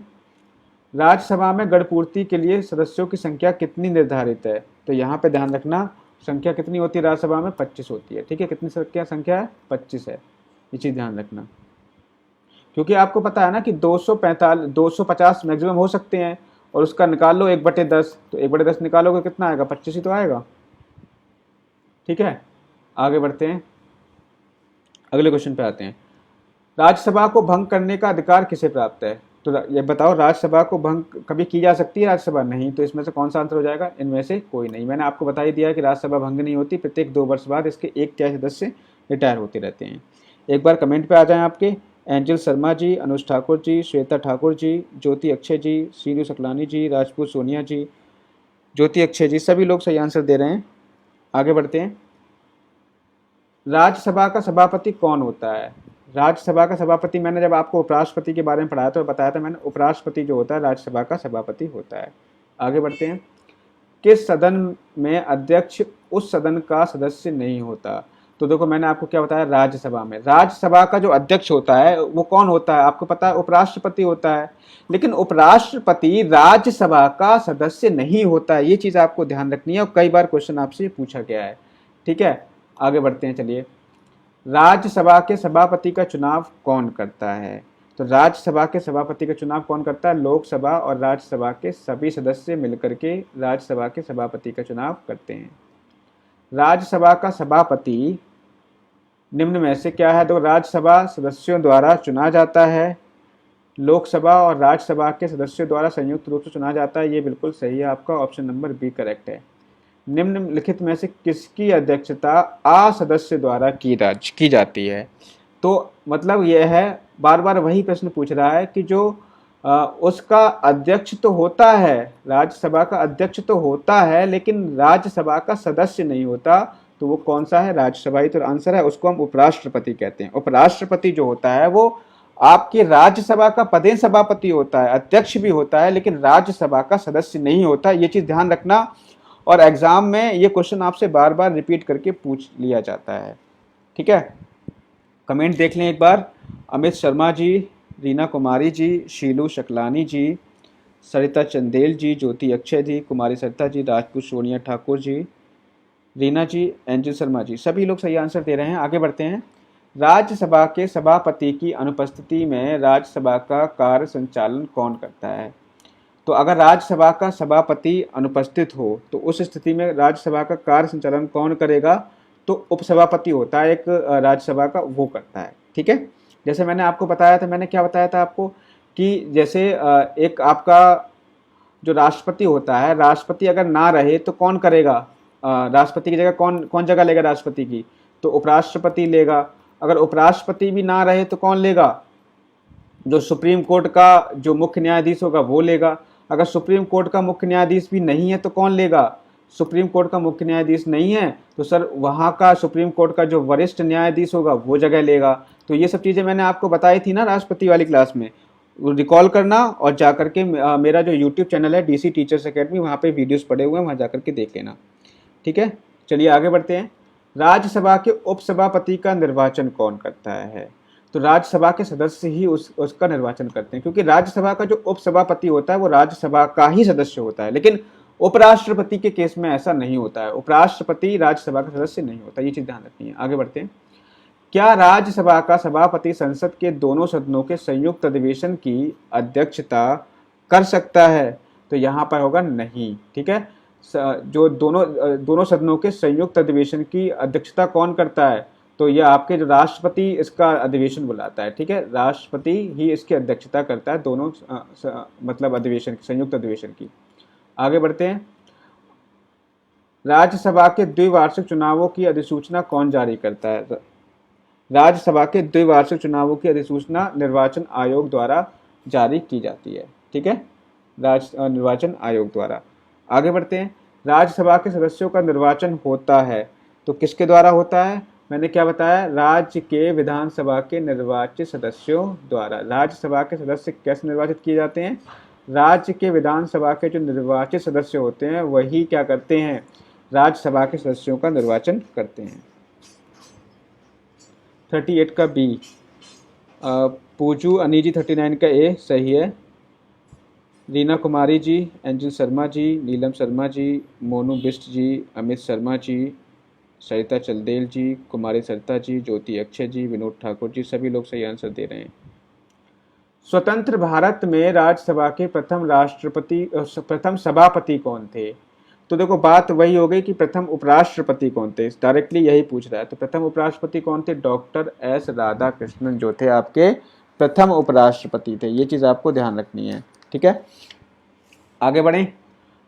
राज्यसभा में गणपूर्ति के लिए सदस्यों की संख्या कितनी निर्धारित है? तो यहाँ पे ध्यान रखना, संख्या कितनी होती है राज्यसभा में, 25 होती है। ठीक है, कितनी संख्या है, 25 है, ये चीज़ ध्यान रखना, क्योंकि आपको पता है ना कि 250 मैक्सिमम हो सकते हैं, और उसका निकाल लो 1/10, तो 1/10 निकालोगे कितना आएगा, 25 ही तो आएगा। ठीक है, आगे बढ़ते हैं, अगले क्वेश्चन पे आते हैं, राज्यसभा को भंग करने का अधिकार किसे प्राप्त है? तो ये बताओ, राज्यसभा को भंग कभी की जा सकती है राज्यसभा? नहीं, तो इसमें से कौन सा आंसर हो जाएगा, इनमें से कोई नहीं। मैंने आपको बता ही दिया कि राज्यसभा भंग नहीं होती, प्रत्येक 2 वर्ष बाद इसके 1/3 सदस्य रिटायर होते रहते हैं। एक बार कमेंट पे आ जाएं आपके, एंजल शर्मा जी, अनुज ठाकुर जी, श्वेता ठाकुर जी, ज्योति अक्षय जी, सीनू सकलानी जी, राजपूत सोनिया जी, ज्योति अक्षय जी, सभी लोग सही आंसर दे रहे हैं। आगे बढ़ते हैं, राज्यसभा का सभापति कौन होता है? राज्यसभा का सभापति, मैंने जब आपको उपराष्ट्रपति के बारे में पढ़ाया तो बताया था मैंने, उपराष्ट्रपति जो होता है राज्यसभा का सभापति होता है। आगे बढ़ते हैं, किस सदन में अध्यक्ष उस सदन का सदस्य नहीं होता? तो देखो, मैंने आपको क्या बताया, राज्यसभा में राज्यसभा का जो अध्यक्ष होता है वो कौन होता है, आपको पता है, उपराष्ट्रपति होता है, लेकिन उपराष्ट्रपति राज्यसभा का सदस्य नहीं होता है, ये चीज आपको ध्यान रखनी है, और कई बार क्वेश्चन आपसे पूछा गया है। ठीक है, आगे बढ़ते हैं, चलिए, राज्यसभा के सभापति का चुनाव कौन करता है? तो राज्यसभा के सभापति का चुनाव कौन करता है? लोकसभा और राज्यसभा के सभी सदस्य मिलकर के राज्यसभा के सभापति का चुनाव करते हैं। राज्यसभा का सभापति निम्न में से क्या है? तो राज्यसभा सदस्यों द्वारा चुना जाता है, लोकसभा और राज्यसभा के सदस्यों द्वारा संयुक्त रूप से चुना जाता है। ये बिल्कुल सही है, आपका ऑप्शन नंबर बी करेक्ट है। निम्नलिखित में से किसकी अध्यक्षता असदस्य द्वारा की जाती है? तो मतलब यह है, बार बार वही प्रश्न पूछ रहा है कि जो उसका अध्यक्ष तो होता है, राज्यसभा का अध्यक्ष तो होता है, लेकिन राज्यसभा का सदस्य नहीं होता, तो वो कौन सा है? राज्यसभा ही तो आंसर है। उसको हम उपराष्ट्रपति कहते हैं। उपराष्ट्रपति जो होता है वो आपकी राज्यसभा का पदेन सभापति होता है, अध्यक्ष भी होता है, लेकिन राज्यसभा का सदस्य नहीं होता। ये चीज ध्यान रखना, और एग्जाम में ये क्वेश्चन आपसे बार बार रिपीट करके पूछ लिया जाता है। ठीक है, कमेंट देख लें एक बार। अमित शर्मा जी, रीना कुमारी जी, शीलू शकलानी जी, सरिता चंदेल जी, ज्योति अक्षय जी, कुमारी सरिता जी, राजपूत सोनिया ठाकुर जी, रीना जी, एंजल शर्मा जी, सभी लोग सही आंसर दे रहे हैं। आगे बढ़ते हैं। राज्यसभा के सभापति की अनुपस्थिति में राज्यसभा का कार्य संचालन कौन करता है? तो अगर राज्यसभा का सभापति अनुपस्थित हो तो उस स्थिति में राज्यसभा का कार्य संचालन कौन करेगा? तो उपसभापति होता है एक राज्यसभा का, वो करता है। ठीक है, जैसे मैंने आपको बताया था, मैंने क्या बताया था आपको कि जैसे एक आपका जो राष्ट्रपति होता है, राष्ट्रपति अगर ना रहे तो कौन करेगा? राष्ट्रपति की जगह कौन जगह लेगा राष्ट्रपति की? तो उपराष्ट्रपति लेगा। अगर उपराष्ट्रपति भी ना रहे तो कौन लेगा? जो सुप्रीम कोर्ट का जो मुख्य न्यायाधीश होगा वो लेगा। अगर सुप्रीम कोर्ट का मुख्य न्यायाधीश भी नहीं है तो कौन लेगा? सुप्रीम कोर्ट का मुख्य न्यायाधीश नहीं है तो सर वहाँ का सुप्रीम कोर्ट का जो वरिष्ठ न्यायाधीश होगा वो जगह लेगा। तो ये सब चीज़ें मैंने आपको बताई थी ना राष्ट्रपति वाली क्लास में, रिकॉल करना और जा करके मेरा जो यूट्यूब चैनल है डीसी टीचर्स अकेडमी, वहाँ पे वीडियोस पड़े हुए हैं, वहाँ जा करके देख लेना। ठीक है, चलिए आगे बढ़ते हैं। राज्यसभा के उपसभापति का निर्वाचन कौन करता है? तो राज्यसभा के सदस्य ही उसका निर्वाचन करते हैं, क्योंकि राज्यसभा का जो उपसभापति होता है वो राज्यसभा का ही सदस्य होता है, लेकिन उपराष्ट्रपति के केस में ऐसा नहीं होता है। उपराष्ट्रपति राज्यसभा का सदस्य नहीं होता, ये चीज ध्यान रखनी है। आगे बढ़ते हैं। क्या राज्यसभा का सभापति संसद के दोनों सदनों के संयुक्त अधिवेशन की अध्यक्षता कर सकता है? तो यहाँ पर होगा नहीं। ठीक है, जो दोनों सदनों के संयुक्त अधिवेशन की अध्यक्षता कौन करता है? तो यह आपके जो राष्ट्रपति इसका अधिवेशन बुलाता है। ठीक है, राष्ट्रपति ही इसकी अध्यक्षता करता है, दोनों मतलब अधिवेशन, संयुक्त अधिवेशन की। आगे बढ़ते हैं। राज्यसभा के द्विवार्षिक चुनावों की अधिसूचना कौन जारी करता है? राज्यसभा के द्विवार्षिक चुनावों की अधिसूचना निर्वाचन आयोग द्वारा जारी की जाती है। ठीक है, निर्वाचन आयोग द्वारा। आगे बढ़ते हैं। राज्यसभा के सदस्यों का निर्वाचन होता है तो किसके द्वारा होता है? मैंने क्या बताया? राज्य के विधानसभा के निर्वाचित सदस्यों द्वारा। राज्यसभा के सदस्य कैसे निर्वाचित किए जाते हैं? राज्य के विधानसभा के जो निर्वाचित सदस्य होते हैं वही क्या करते हैं? राज्यसभा के सदस्यों का निर्वाचन करते हैं। 38 का बी, पूजू अनी जी 39 का ए सही है। रीना कुमारी जी, एंजल शर्मा जी, नीलम शर्मा जी, मोनू बिष्ट जी, अमित शर्मा जी, सरिता चंदेल जी, कुमारी सरिता जी, ज्योति अक्षय जी, विनोद ठाकुर जी, सभी लोग सही आंसर दे रहे हैं। स्वतंत्र भारत में राज्यसभा के प्रथम सभापति कौन थे? तो देखो बात वही हो गई कि प्रथम उपराष्ट्रपति कौन थे, डायरेक्टली यही पूछ रहा है। तो प्रथम उपराष्ट्रपति कौन थे? डॉक्टर एस राधाकृष्णन जो थे आपके प्रथम उपराष्ट्रपति थे। ये चीज आपको ध्यान रखनी है। ठीक है, आगे बढ़ें।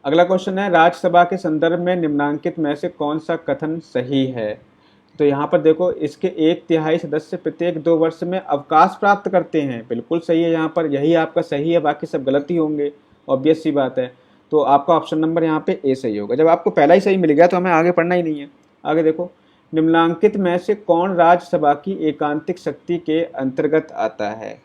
अगला क्वेश्चन है, राज्यसभा के संदर्भ में निम्नांकित में से कौन सा कथन सही है? तो यहाँ पर देखो, इसके 1/3 सदस्य प्रत्येक 2 वर्ष में अवकाश प्राप्त करते हैं। बिल्कुल सही है, यहाँ पर यही आपका सही है, बाकी सब गलत ही होंगे, ऑब्वियस सी बात है। तो आपका ऑप्शन नंबर यहाँ पे ए सही होगा। जब आपको पहला ही सही मिल गया तो हमें आगे पढ़ना ही नहीं है। आगे देखो, निम्नांकित में से कौन राज्यसभा की एकांतिक शक्ति के अंतर्गत आता है?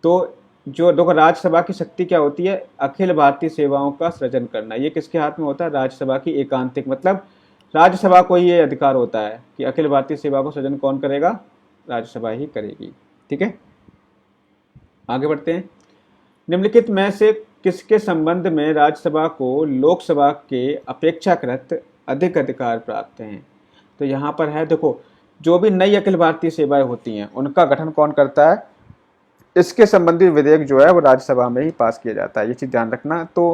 तो जो देखो, राज्यसभा की शक्ति क्या होती है? अखिल भारतीय सेवाओं का सृजन करना। ये किसके हाथ में होता है? राज्यसभा की एकांतिक, मतलब राज्यसभा को ये अधिकार होता है कि अखिल भारतीय सेवा को सृजन कौन करेगा? राज्यसभा ही करेगी। ठीक है, आगे बढ़ते हैं। निम्नलिखित में से किसके संबंध में राज्यसभा को लोकसभा के अपेक्षाकृत अधिक अधिकार प्राप्त हैं? तो यहाँ पर है, देखो, जो भी नई अखिल भारतीय सेवाएं होती हैं उनका गठन कौन करता है? इसके संबंधित विधेयक जो है वो राज्यसभा में ही पास किया जाता है, ये चीज ध्यान रखना। तो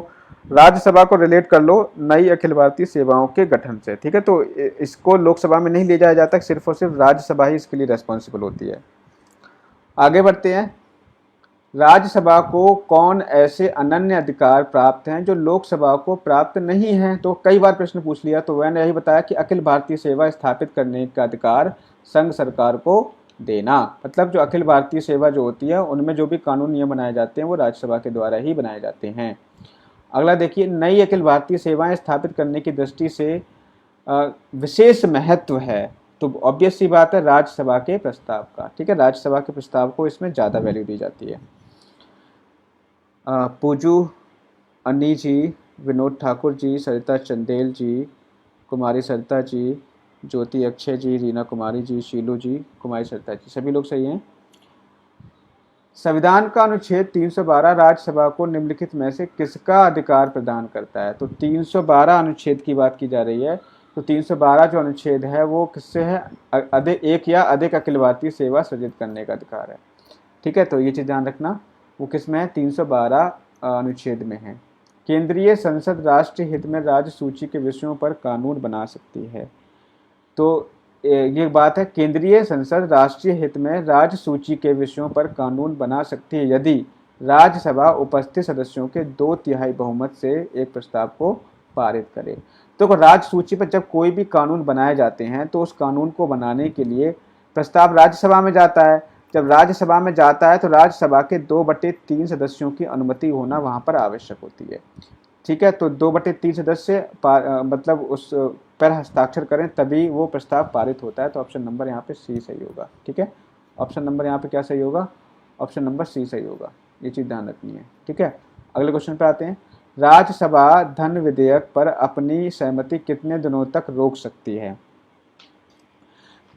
राज्यसभा को रिलेट कर लो नई अखिल भारतीय सेवाओं के गठन से, ठीक है। तो इसको लोकसभा में नहीं ले जाया जाता, सिर्फ और सिर्फ राज्यसभा ही इसके लिए रेस्पॉन्सिबल होती है। आगे बढ़ते हैं। राज्यसभा को कौन ऐसे अनन्य अधिकार प्राप्त हैं जो लोकसभा को प्राप्त नहीं हैं? तो कई बार प्रश्न पूछ लिया, तो मैंने यही बताया कि अखिल भारतीय सेवा स्थापित करने का अधिकार संघ सरकार को देना। मतलब जो अखिल भारतीय सेवा जो होती है उनमें जो भी कानून नियम बनाए जाते हैं वो राज्यसभा के द्वारा ही बनाए जाते हैं। अगला देखिए, नई अखिल भारतीय सेवाएं स्थापित करने की दृष्टि से विशेष महत्व है, तो ऑब्वियस सी बात है राज्यसभा के प्रस्ताव का, ठीक है। राज्यसभा के प्रस्ताव को इसमें ज़्यादा वैल्यू दी जाती है। पूजू अन्नी जी, विनोद ठाकुर जी, सरिता चंदेल जी, कुमारी सरिता जी, ज्योति अक्षय जी, रीना कुमारी जी, शीलू जी, कुमारी सरिता जी, सभी लोग सही हैं। संविधान का अनुच्छेद 312 राज्यसभा को निम्नलिखित में से किसका अधिकार प्रदान करता है? तो 312 अनुच्छेद की बात की जा रही है। तो 312 जो अनुच्छेद है वो किससे है? एक या अधिक अखिल भारतीय सेवा सृजित करने का अधिकार है, ठीक है। तो ये चीज़ ध्यान रखना, वो किस में है? 312 अनुच्छेद में है। केंद्रीय संसद राष्ट्रीय हित में राज्य सूची के विषयों पर कानून बना सकती है। तो ये बात है, केंद्रीय संसद राष्ट्रीय हित में राज्य सूची के विषयों पर कानून बना सकती है यदि राज्यसभा उपस्थित सदस्यों के 2/3 बहुमत से एक प्रस्ताव को पारित करे। तो राज्य सूची पर जब कोई भी कानून बनाए जाते हैं तो उस कानून को बनाने के लिए प्रस्ताव राज्यसभा में जाता है। जब राज्यसभा में जाता है तो राज्यसभा के 2/3 सदस्यों की अनुमति होना वहाँ पर आवश्यक होती है, ठीक है। तो 2/3 सदस्य मतलब उस पर हस्ताक्षर करें तभी वो प्रस्ताव पारित होता है। तो ऑप्शन नंबर यहाँ पे सी सही होगा, ठीक है। ऑप्शन नंबर यहाँ पे क्या सही होगा? ऑप्शन नंबर सी सही होगा, ये चीज़ ध्यान रखनी है, ठीक है। अगले क्वेश्चन पे आते हैं। राज्यसभा धन विधेयक पर अपनी सहमति कितने दिनों तक रोक सकती है?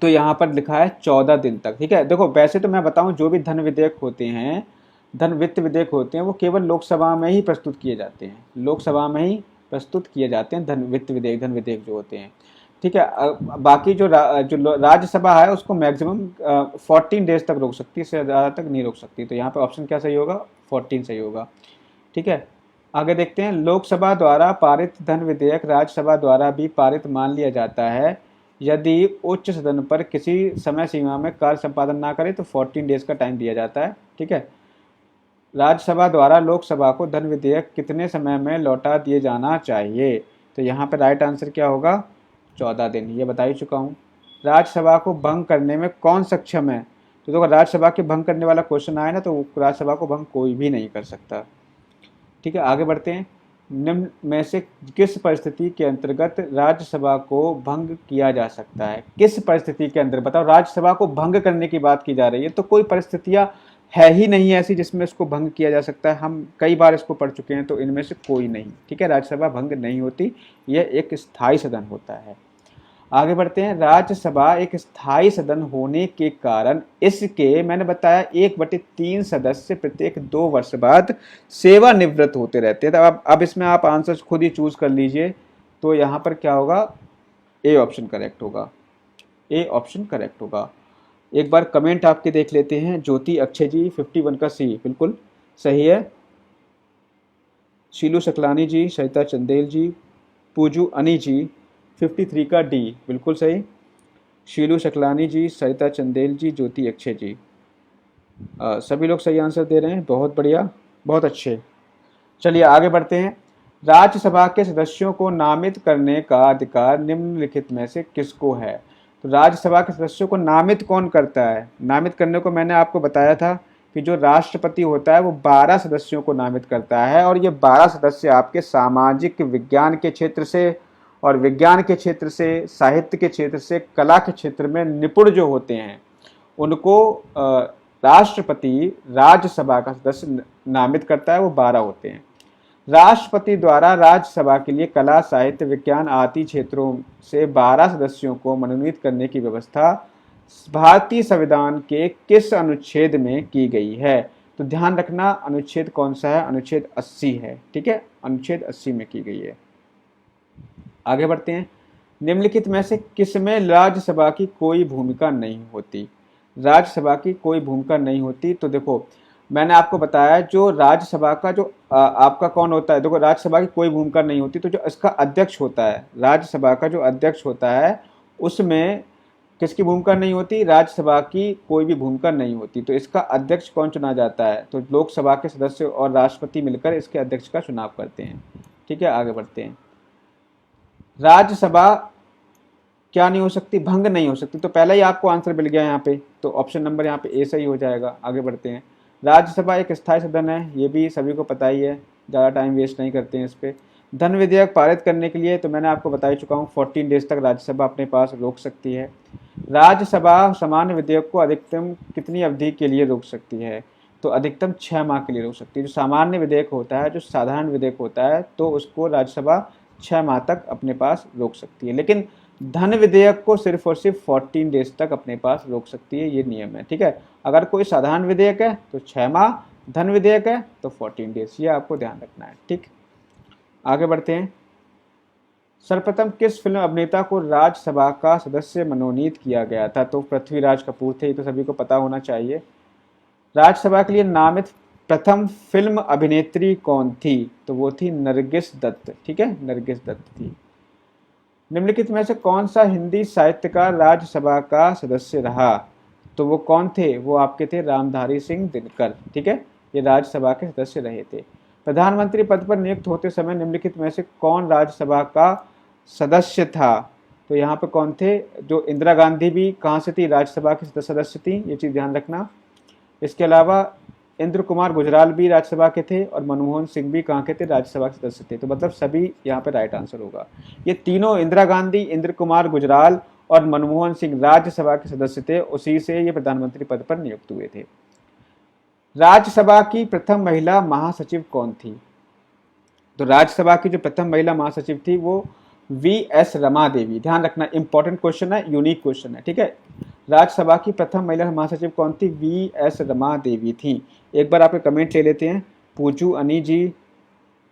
तो यहाँ पर लिखा है 14 दिन तक, ठीक है। देखो वैसे तो मैं बताऊँ जो भी धन विधेयक होते हैं, धन वित्त विधेयक होते हैं, वो केवल लोकसभा में ही प्रस्तुत किए जाते हैं, लोकसभा में ही प्रस्तुत किए जाते हैं धन वित्त विधेयक, धन विधेयक जो होते हैं, ठीक है। बाकी जो राज्यसभा है उसको मैक्सिमम 14 डेज तक रोक सकती है, इससे ज़्यादा तक नहीं रोक सकती। तो यहाँ पे ऑप्शन क्या सही होगा? 14 सही होगा, ठीक है। आगे देखते हैं। लोकसभा द्वारा पारित धन विधेयक राज्यसभा द्वारा भी पारित मान लिया जाता है यदि उच्च सदन पर किसी समय सीमा में कार्य संपादन ना करे, तो 14 डेज का टाइम दिया जाता है, ठीक है। राज्यसभा द्वारा लोकसभा को धन विधेयक कितने समय में लौटा दिए जाना चाहिए? तो यहाँ पे राइट आंसर क्या होगा? 14 दिन, ये बता ही चुका हूँ। राज्यसभा को भंग करने में कौन सक्षम है? तो देखो राज्यसभा के भंग करने वाला क्वेश्चन आए ना, तो राज्यसभा को भंग कोई भी नहीं कर सकता, ठीक है। आगे बढ़ते हैं। निम्न में से किस परिस्थिति के अंतर्गत राज्यसभा को भंग किया जा सकता है? किस परिस्थिति के अंदर बताओ, राज्यसभा को भंग करने की बात की जा रही है, तो कोई परिस्थितियां है ही नहीं ऐसी जिसमें इसको भंग किया जा सकता है। हम कई बार इसको पढ़ चुके हैं, तो इनमें से कोई नहीं, ठीक है। राज्यसभा भंग नहीं होती, यह एक स्थायी सदन होता है। आगे बढ़ते हैं। राज्यसभा एक स्थायी सदन होने के कारण इसके मैंने बताया 1/3 सदस्य प्रत्येक 2 वर्ष बाद सेवानिवृत्त होते रहते हैं। तो अब इसमें आप आंसर खुद ही चूज कर लीजिए। तो यहाँ पर क्या होगा? ए ऑप्शन करेक्ट होगा, ए ऑप्शन करेक्ट होगा। एक बार कमेंट आपके देख लेते हैं। ज्योति अक्षय जी 51 का सी बिल्कुल सही है। शीलू शकलानी जी, सरिता चंदेल जी, पूजू अनी जी 53 का डी बिल्कुल सही। शीलू शकलानी जी, सरिता चंदेल जी, ज्योति अक्षय जी, सभी लोग सही आंसर दे रहे हैं, बहुत बढ़िया, बहुत अच्छे। चलिए आगे बढ़ते हैं। राज्यसभा के सदस्यों को नामित करने का अधिकार निम्नलिखित में से किसको है? तो राज्यसभा के सदस्यों को नामित कौन करता है? नामित करने को मैंने आपको बताया था कि जो राष्ट्रपति होता है वो 12 सदस्यों को नामित करता है, और ये 12 सदस्य आपके सामाजिक विज्ञान के क्षेत्र से और विज्ञान के क्षेत्र से, साहित्य के क्षेत्र से, कला के क्षेत्र में निपुण जो होते हैं उनको राष्ट्रपति राज्यसभा का सदस्य नामित करता है, वो 12 होते हैं। राष्ट्रपति द्वारा राज्यसभा के लिए कला, साहित्य, विज्ञान आदि क्षेत्रों से 12 सदस्यों को मनोनीत करने की व्यवस्था भारतीय संविधान के किस अनुच्छेद में की गई है? तो ध्यान रखना अनुच्छेद कौन सा है? अनुच्छेद 80 है, ठीक है, अनुच्छेद 80 में की गई है। आगे बढ़ते हैं। निम्नलिखित में से किसमें राज्यसभा की कोई भूमिका नहीं होती? राज्यसभा की कोई भूमिका नहीं होती। तो देखो मैंने आपको बताया जो राज्यसभा का जो आपका कौन होता है, देखो राज्यसभा की कोई भूमिका नहीं होती, तो जो इसका अध्यक्ष होता है, राज्यसभा का जो अध्यक्ष होता है उसमें किसकी भूमिका नहीं होती, राज्यसभा की कोई भी भूमिका नहीं होती। तो इसका अध्यक्ष कौन चुना जाता है, तो लोकसभा के सदस्य और राष्ट्रपति मिलकर इसके अध्यक्ष का चुनाव करते हैं। ठीक है, आगे बढ़ते हैं। राज्यसभा क्या नहीं हो सकती, भंग नहीं हो सकती। तो पहला ही आपको आंसर मिल गया यहाँ पे, तो ऑप्शन नंबर यहाँ पे ए सही हो जाएगा। आगे बढ़ते हैं। राज्यसभा एक स्थायी सदन है, ये भी सभी को पता ही है, ज़्यादा टाइम वेस्ट नहीं करते हैं इस पर। धन विधेयक पारित करने के लिए तो मैंने आपको बता ही चुका हूँ 14 डेज तक राज्यसभा अपने पास रोक सकती है। राज्यसभा सामान्य विधेयक को अधिकतम कितनी अवधि के लिए रोक सकती है, तो अधिकतम 6 माह के लिए रोक सकती है। जो सामान्य विधेयक होता है, जो साधारण विधेयक होता है, तो उसको राज्यसभा 6 माह तक अपने पास रोक सकती है, लेकिन धन विधेयक को सिर्फ और सिर्फ 14 डेज तक अपने पास रोक सकती है, ये नियम है। ठीक है, अगर कोई साधारण विधेयक है तो 6 माह, धन विधेयक है तो 14 डेज, ये आपको ध्यान रखना है। ठीक, आगे बढ़ते हैं। सर्वप्रथम किस फिल्म अभिनेता को राज्यसभा का सदस्य मनोनीत किया गया था, तो पृथ्वीराज कपूर थे, ये तो सभी को पता होना चाहिए। राज्यसभा के लिए नामित प्रथम फिल्म अभिनेत्री कौन थी, तो वो थी नरगिस दत्त। ठीक है, नरगिस दत्त थी। निम्नलिखित में से कौन सा हिंदी साहित्यकार राज्यसभा का सदस्य रहा, तो वो कौन थे, वो आपके थे रामधारी सिंह दिनकर। ठीक है, ये राज्यसभा के सदस्य रहे थे। प्रधानमंत्री पद पर नियुक्त होते समय निम्नलिखित में से कौन राज्यसभा का सदस्य था, तो यहाँ पे कौन थे, जो इंदिरा गांधी भी कहाँ से थी, राज्यसभा के सदस्य थी, ये चीज़ ध्यान रखना। इसके अलावा इंद्र कुमार गुजराल भी राज्यसभा के थे और मनमोहन सिंह भी कहाँ के थे, राज्यसभा के सदस्य थे। तो मतलब सभी यहाँ पे राइट आंसर होगा। ये तीनों इंदिरा गांधी, इंद्र कुमार गुजराल और मनमोहन सिंह राज्यसभा के सदस्य थे, उसी से ये प्रधानमंत्री पद पर नियुक्त हुए थे। राज्यसभा की प्रथम महिला महासचिव कौन थी, तो राज्यसभा की जो प्रथम महिला महासचिव थी वो वी.एस. रमा देवी। ध्यान रखना, इंपॉर्टेंट क्वेश्चन है, यूनिक क्वेश्चन है। ठीक है, राज्यसभा की प्रथम महिला महासचिव कौन थी, वी.एस. रमा देवी थी। एक बार आपके कमेंट ले लेते हैं। पूजू अनी जी,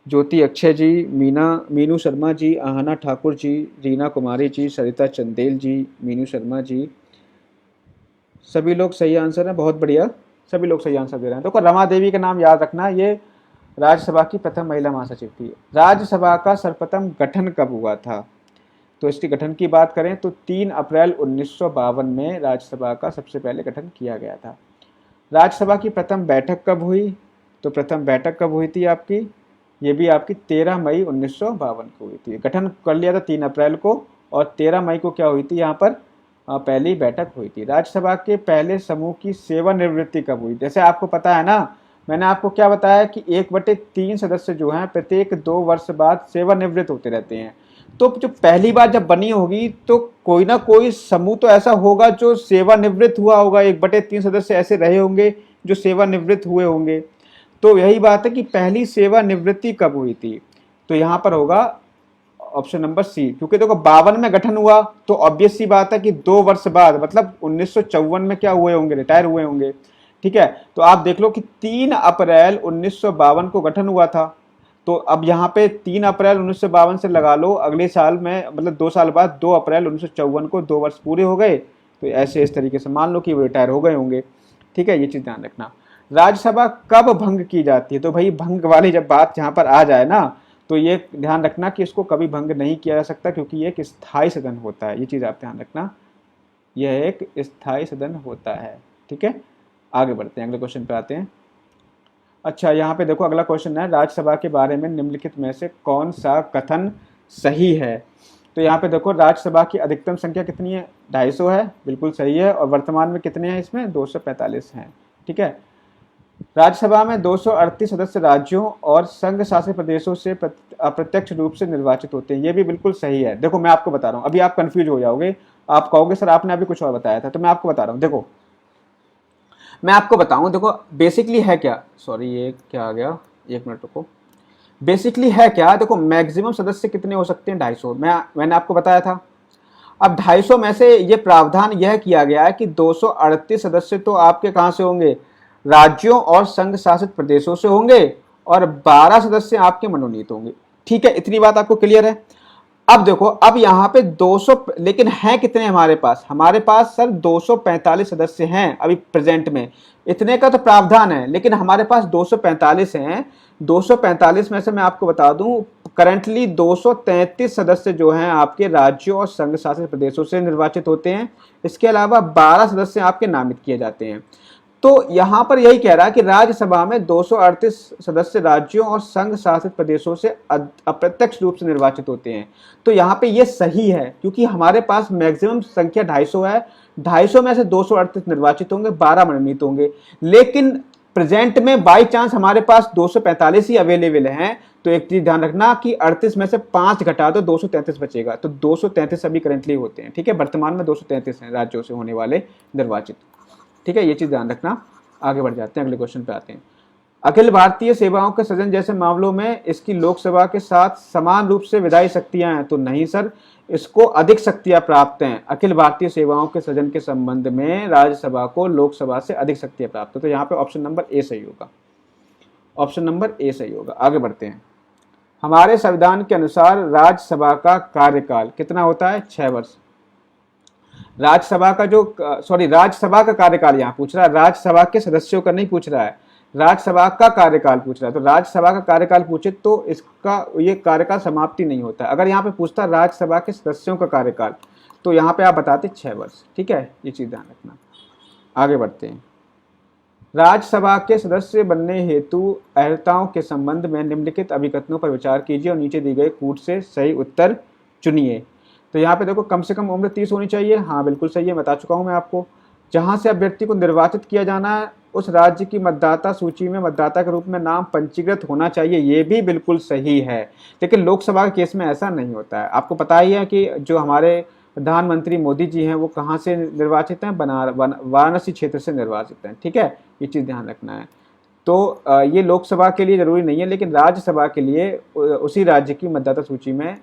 ज्योति अक्षय जी, मीनू शर्मा जी, आहना ठाकुर जी, रीना कुमारी जी, सरिता चंदेल जी, मीनू शर्मा जी, सभी लोग सही आंसर है, बहुत बढ़िया, सभी लोग सही आंसर दे रहे हैं। देखो रमा देवी का नाम याद रखना, ये राज्यसभा की प्रथम महिला महासचिव थी। राज्यसभा का सर्वप्रथम गठन कब हुआ था, तो इसके गठन की बात करें तो 3 अप्रैल 1952 में राज्यसभा का सबसे पहले गठन किया गया था। राज्यसभा की प्रथम बैठक कब हुई, तो प्रथम बैठक कब हुई थी आपकी, ये भी आपकी 13 मई 1952 को हुई थी। गठन कर लिया था 3 अप्रैल को, और 13 मई को क्या हुई थी, यहाँ पर पहली बैठक हुई थी। राज्यसभा के पहले समूह की सेवानिवृत्ति कब हुई, जैसे आपको पता है ना, मैंने आपको क्या बताया कि 1/3 सदस्य जो हैं प्रत्येक 2 वर्ष बाद सेवानिवृत्त होते रहते हैं। तो जो पहली बार जब बनी होगी तो कोई ना कोई समूह तो ऐसा होगा जो सेवानिवृत्त हुआ होगा, 1/3 सदस्य ऐसे रहे होंगे जो सेवानिवृत्त हुए होंगे। तो यही बात है कि पहली सेवानिवृत्ति कब हुई थी, तो यहाँ पर होगा ऑप्शन नंबर सी, क्योंकि देखो 52 में गठन हुआ तो ऑब्वियस सी बात है कि 2 वर्ष बाद मतलब 1954 में क्या हुए होंगे, रिटायर हुए होंगे। ठीक है, तो आप देख लो कि 3 अप्रैल 1952 को गठन हुआ था, तो अब यहाँ पे 3 अप्रैल 1952 से लगा लो, अगले साल में मतलब 2 साल बाद 2 अप्रैल 1954 को 2 वर्ष पूरे हो गए, तो ऐसे इस तरीके से मान लो कि वो रिटायर हो गए होंगे। ठीक है, ये चीज़ ध्यान रखना। राज्यसभा कब भंग की जाती है, तो भाई भंग वाली जब बात यहाँ पर आ जाए ना, तो ये ध्यान रखना कि इसको कभी भंग नहीं किया जा सकता, क्योंकि ये एक स्थायी सदन होता है, ये चीज़ आप ध्यान रखना, यह एक स्थायी सदन होता है। ठीक है, आगे बढ़ते हैं, अगले क्वेश्चन पे आते हैं। अच्छा, यहाँ पे देखो अगला क्वेश्चन है, राज्यसभा के बारे में निम्नलिखित में से कौन सा कथन सही है, तो यहाँ पे देखो राज्यसभा की अधिकतम संख्या कितनी है, 250 है, बिल्कुल सही है, और वर्तमान में कितने हैं इसमें, 245 हैं। ठीक है, राज्यसभा में 238 सदस्य राज्यों और संघ शासित प्रदेशों से अप्रत्यक्ष रूप से निर्वाचित होते हैं, ये भी बिल्कुल सही है। देखो मैं आपको बता रहा हूँ, अभी आप कंफ्यूज हो जाओगे, आप कहोगे सर आपने अभी कुछ और बताया था, तो मैं आपको बता रहा हूँ। देखो मैं आपको बताऊं, देखो बेसिकली है क्या, सॉरी ये क्या आ गया, 1 मिनट रुको। बेसिकली है क्या, देखो मैक्सिमम सदस्य कितने हो सकते हैं, 250, मैंने आपको बताया था। अब 250 में से ये प्रावधान यह किया गया है कि 238 सदस्य तो आपके कहाँ से होंगे, राज्यों और संघ शासित प्रदेशों से होंगे, और 12 सदस्य आपके मनोनीत होंगे। ठीक है, इतनी बात आपको क्लियर है। अब देखो, अब यहाँ पे 200, लेकिन हैं कितने हमारे पास? हमारे पास सर 245 सदस्य हैं अभी प्रेजेंट में। इतने का तो प्रावधान है, लेकिन हमारे पास 245 हैं। 245 में से मैं आपको बता दूं, करंटली 233 सदस्य जो हैं आपके राज्यों और संघ शासित प्रदेशों से निर्वाचित होते हैं। इसके अलावा 12 सदस्य आपके नामित किए जाते हैं। तो यहां पर यही कह रहा है कि राज्यसभा में 238 सदस्य राज्यों और संघ शासित प्रदेशों से अप्रत्यक्ष रूप से निर्वाचित होते हैं। तो यहां पे ये सही है, क्योंकि हमारे पास मैक्सिमम संख्या 250 है। 250 में से 238 निर्वाचित होंगे, 12 मनोनीत होंगे। लेकिन प्रेजेंट में बाई चांस हमारे पास 245 ही अवेलेबल हैं, तो एक चीज ध्यान रखना कि 38 में से 5 घटा दो, 233 बचेगा। तो 233 अभी करंटली होते हैं, ठीक है, वर्तमान में 233 हैं राज्यों से होने वाले निर्वाचित, ठीक है, ये चीज ध्यान रखना। आगे बढ़ जाते हैं, अगले क्वेश्चन पे आते हैं। अखिल भारतीय सेवाओं के सृजन जैसे मामलों में इसकी लोकसभा के साथ समान रूप से विधायी शक्तियां हैं? तो नहीं सर, इसको अधिक शक्तियां प्राप्त हैं। अखिल भारतीय सेवाओं के सृजन के संबंध में राज्यसभा को लोकसभा से अधिक शक्तियां प्राप्त है। तो यहाँ पे ऑप्शन नंबर ए सही होगा, ऑप्शन नंबर ए सही होगा। आगे बढ़ते हैं। हमारे संविधान के अनुसार राज्यसभा का कार्यकाल कितना होता है? 6 वर्ष। राज्यसभा का जो राज्यसभा का कार्यकाल यहाँ पूछ रहा है, राज्यसभा के सदस्यों का नहीं पूछ रहा है, राज्यसभा का कार्यकाल पूछ रहा है। तो राज्यसभा का कार्यकाल पूछे तो इसका ये कार्यकाल समाप्ति नहीं होता है। अगर यहाँ पे पूछता राज्यसभा के सदस्यों का कार्यकाल, तो यहाँ पे आप बताते 6 वर्ष, ठीक है, ये चीज ध्यान रखना। आगे बढ़ते हैं। राज्यसभा के सदस्य बनने हेतु अर्हताओं के संबंध में निम्नलिखित अभिकथनों पर विचार कीजिए और नीचे दी गई कूट से सही उत्तर चुनिए। तो यहाँ पे देखो, कम से कम उम्र 30 होनी चाहिए। हाँ बिल्कुल सही है, बता चुका हूँ मैं आपको। जहाँ से अभ्यर्थी को निर्वाचित किया जाना है उस राज्य की मतदाता सूची में मतदाता के रूप में नाम पंजीकृत होना चाहिए, ये भी बिल्कुल सही है। लेकिन लोकसभा के केस में ऐसा नहीं होता है। आपको पता ही है कि जो हमारे प्रधानमंत्री मोदी जी हैं वो कहाँ से निर्वाचित हैं? वाराणसी क्षेत्र से निर्वाचित हैं, ठीक है, ये चीज़ ध्यान रखना है। तो ये लोकसभा के लिए जरूरी नहीं है, लेकिन राज्यसभा के लिए उसी राज्य की मतदाता सूची में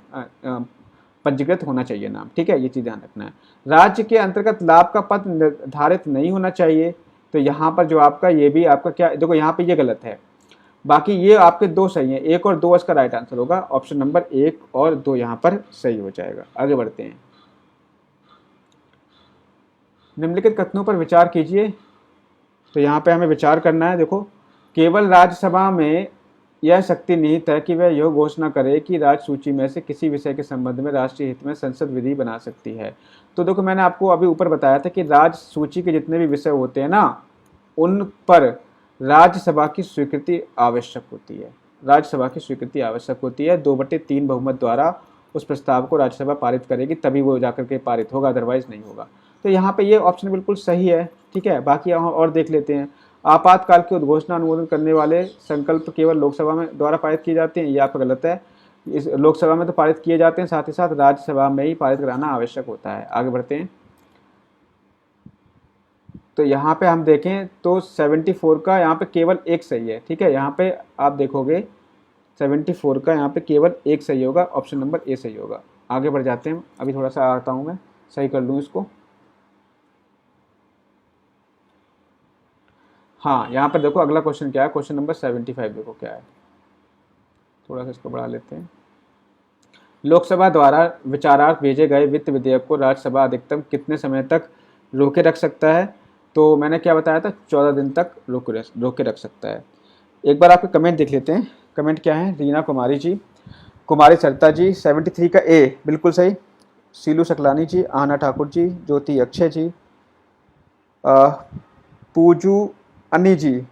पंजीकृत होना चाहिए नाम, ठीक है, ये चीज ध्यान रखना है। राज्य के अंतर्गत लाभ का पद निर्धारित नहीं होना चाहिए। तो यहाँ पर जो आपका ये भी आपका क्या, देखो यहाँ पे ये गलत है, बाकी ये आपके 2 सही हैं। 1 और 2 इसका राइट आंसर होगा। ऑप्शन नंबर 1 और 2 यहाँ पर सही हो जाएगा। आगे बढ़ते हैं। निम्नलिखित कथनों पर विचार कीजिए। तो यहाँ पे हमें विचार करना है। देखो, केवल राज्यसभा में यह शक्ति निहित है कि वह यह घोषणा करे कि राज्य सूची में से किसी विषय के संबंध में राष्ट्रीय हित में संसद विधि बना सकती है। तो देखो, मैंने आपको अभी ऊपर बताया था कि राज्य सूची के जितने भी विषय होते हैं ना, उन पर राज्यसभा की स्वीकृति आवश्यक होती है। राज्यसभा की स्वीकृति आवश्यक होती है। 2/3 बहुमत द्वारा उस प्रस्ताव को राज्यसभा पारित करेगी, तभी वो जाकर के पारित होगा, अदरवाइज नहीं होगा। तो यहाँ पे ये ऑप्शन बिल्कुल सही है, ठीक है। बाकी और देख लेते हैं। आपातकाल की उद्घोषणा अनुमोदन करने वाले संकल्प केवल लोकसभा में द्वारा पारित किए जाते हैं, ये आपका गलत है। इस लोकसभा में तो पारित किए जाते हैं, साथ ही साथ राज्यसभा में ही पारित कराना आवश्यक होता है। आगे बढ़ते हैं। तो यहाँ पे हम देखें तो 74 का यहाँ पे केवल एक सही है, ठीक है। यहाँ पे आप देखोगे 74 का यहाँ पे केवल एक सही होगा, ऑप्शन नंबर ए सही होगा। आगे बढ़ जाते हैं। अभी थोड़ा सा आता हूँ मैं, सही कर लूँ इसको। हाँ, यहाँ पर देखो अगला क्वेश्चन क्या है, क्वेश्चन नंबर 75 देखो क्या है। थोड़ा सा इसको बढ़ा लेते हैं। लोकसभा द्वारा विचारार्थ भेजे गए वित्त विधेयक को राज्यसभा अधिकतम कितने समय तक रोके रख सकता है? तो मैंने क्या बताया था, 14 दिन तक रोके रख सकता है। एक बार आपके कमेंट देख लेते हैं। कमेंट क्या है? रीना कुमारी जी, कुमारी सरिता जी, 73 का ए बिल्कुल सही। सीलू सकलानी जी, आना ठाकुर जी, ज्योति अक्षय जी, पूजू अन्नी जी,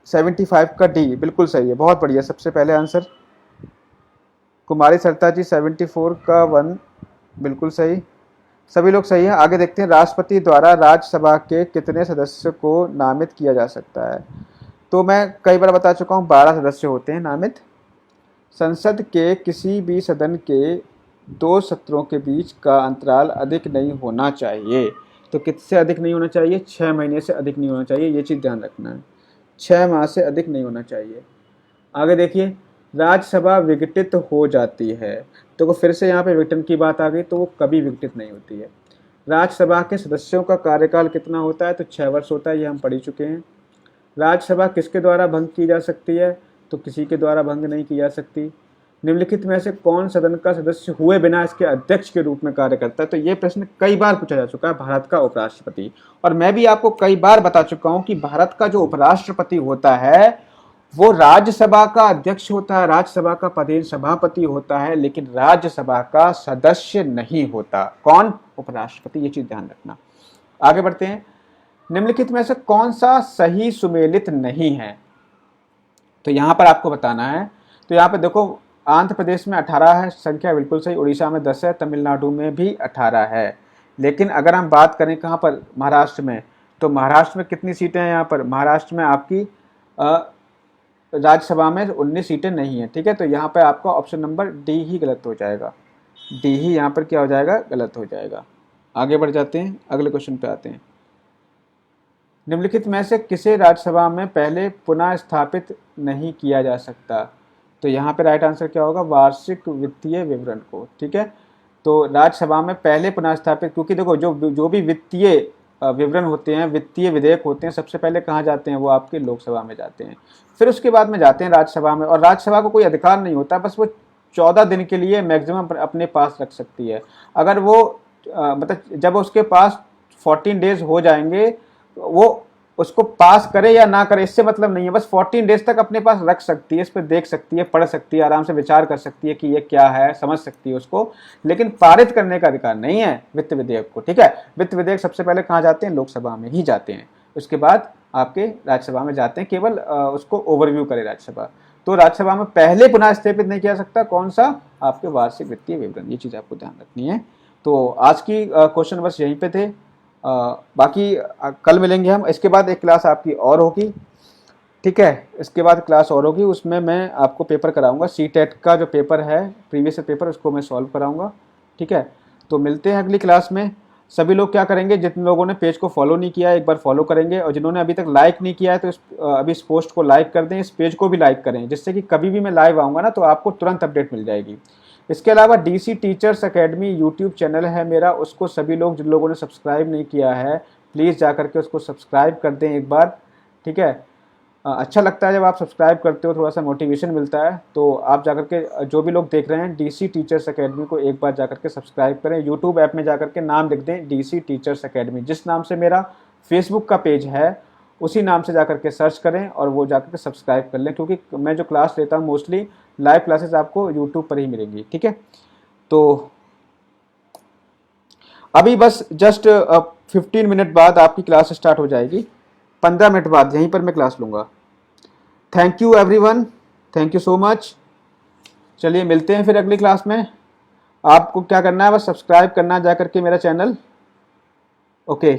75 का डी बिल्कुल सही है, बहुत बढ़िया, सबसे पहले आंसर। कुमारी सरिता जी 74 का 1 बिल्कुल सही, सभी लोग सही है। आगे देखते हैं। राष्ट्रपति द्वारा राज्यसभा के कितने सदस्य को नामित किया जा सकता है? तो मैं कई बार बता चुका हूँ, 12 सदस्य होते हैं नामित। संसद के किसी भी सदन के 2 सत्रों के बीच का अंतराल अधिक नहीं होना चाहिए। तो किससे अधिक नहीं होना चाहिए? 6 महीने से अधिक नहीं होना चाहिए, ये चीज़ ध्यान रखना है। 6 माह से अधिक नहीं होना चाहिए। आगे देखिए, राज्यसभा विघटित हो जाती है, तो फिर से यहाँ पे विघटन की बात आ गई, तो वो कभी विघटित नहीं होती है। राज्यसभा के सदस्यों का कार्यकाल कितना होता है? तो 6 वर्ष होता है, ये हम पढ़ ही चुके हैं। राज्यसभा किसके द्वारा भंग की जा सकती है? तो किसी के द्वारा भंग नहीं की जा सकती। निम्नलिखित में से कौन सदन का सदस्य हुए बिना इसके अध्यक्ष के रूप में कार्य करता है? तो ये प्रश्न कई बार पूछा जा चुका है, भारत का उपराष्ट्रपति। और मैं भी आपको कई बार बता चुका हूं कि भारत का जो उपराष्ट्रपति होता है वो राज्यसभा का अध्यक्ष होता है, राज्यसभा का पदेन सभापति होता है, लेकिन राज्यसभा का सदस्य नहीं होता। कौन? उपराष्ट्रपति। ये चीज ध्यान रखना। आगे बढ़ते हैं। निम्नलिखित में से कौन सा सही सुमेलित नहीं है? तो यहां पर आपको बताना है। तो यहाँ पे देखो, आंध्र प्रदेश में 18 है, संख्या बिल्कुल सही। उड़ीसा में 10 है, तमिलनाडु में भी 18 है। लेकिन अगर हम बात करें कहाँ पर, महाराष्ट्र में, तो महाराष्ट्र में कितनी सीटें हैं? यहाँ पर महाराष्ट्र में आपकी राज्यसभा में 19 सीटें नहीं है। ठीक है, तो यहाँ पर आपका ऑप्शन नंबर डी ही गलत हो जाएगा। डी ही यहाँ पर क्या हो जाएगा? गलत हो जाएगा। आगे बढ़ जाते हैं, अगले क्वेश्चन पे आते हैं। निम्नलिखित में से किसे राज्यसभा में पहले पुनः स्थापित नहीं किया जा सकता? तो यहाँ पे राइट आंसर क्या होगा? वार्षिक वित्तीय विवरण को। ठीक है, तो राज्यसभा में पहले पुनः स्थापित, क्योंकि देखो जो भी वित्तीय विवरण होते हैं, वित्तीय विधेयक होते हैं, सबसे पहले कहाँ जाते हैं? वो आपके लोकसभा में जाते हैं, फिर उसके बाद में जाते हैं राज्यसभा में। और राज्यसभा को कोई अधिकार नहीं होता, बस वो 14 दिन के लिए मैक्सिमम अपने पास रख सकती है। अगर वो मतलब जब उसके पास 14 डेज हो जाएंगे, वो उसको पास करे या ना करे इससे मतलब नहीं है, बस 14 डेज तक अपने पास रख सकती है, इस पर देख सकती है, पढ़ सकती है, आराम से विचार कर सकती है कि ये क्या है, समझ सकती है उसको, लेकिन पारित करने का अधिकार नहीं है वित्त विधेयक को। ठीक है, वित्त विधेयक सबसे पहले कहाँ जाते हैं? लोकसभा में ही जाते हैं, उसके बाद आपके राज्यसभा में जाते हैं, केवल उसको ओवरव्यू करे राज्यसभा। तो राज्यसभा में पहले पुनः स्थापित नहीं किया सकता, कौन सा? आपके वार्षिक वित्तीय विवरण। ये चीज़ आपको ध्यान रखनी है। तो आज की क्वेश्चन बस यहीं पे थे। बाकी कल मिलेंगे हम। इसके बाद एक क्लास आपकी और होगी। ठीक है, इसके बाद क्लास और होगी, उसमें मैं आपको पेपर कराऊंगा, सीटेट का जो पेपर है, प्रीवियस पेपर, उसको मैं सॉल्व कराऊंगा। ठीक है, तो मिलते हैं अगली क्लास में। सभी लोग क्या करेंगे, जिन लोगों ने पेज को फॉलो नहीं किया है एक बार फॉलो करेंगे, और जिन्होंने अभी तक लाइक नहीं किया है तो अभी इस पोस्ट को लाइक कर दें, इस पेज को भी लाइक करें, जिससे कि कभी भी मैं लाइव आऊँगा ना तो आपको तुरंत अपडेट मिल जाएगी। इसके अलावा DC teachers academy YouTube channel है मेरा, उसको सभी लोग जिन लोगों ने सब्सक्राइब नहीं किया है प्लीज़ जा करके उसको सब्सक्राइब कर दें एक बार। ठीक है, अच्छा लगता है जब आप सब्सक्राइब करते हो, थोड़ा सा मोटिवेशन मिलता है। तो आप जा करके, जो भी लोग देख रहे हैं, डीसी टीचर्स एकेडमी को एक बार जा करके सब्सक्राइब करें। यूट्यूब ऐप में जा करके नाम लिख दें डीसी टीचर्स एकेडमी, जिस नाम से मेरा फेसबुक का पेज है उसी नाम से जा करके सर्च करें और वो जा करके सब्सक्राइब कर लें, क्योंकि मैं जो क्लास लेता हूँ मोस्टली लाइव क्लासेस आपको यूट्यूब पर ही मिलेंगी। ठीक है, तो अभी बस जस्ट 15 मिनट बाद आपकी क्लास स्टार्ट हो जाएगी, 15 मिनट बाद यहीं पर मैं क्लास लूँगा। Thank you everyone, thank you so much. चलिए मिलते हैं फिर अगली क्लास में। आपको क्या करना है, बस सब्सक्राइब करना जा करके मेरा चैनल। ओके।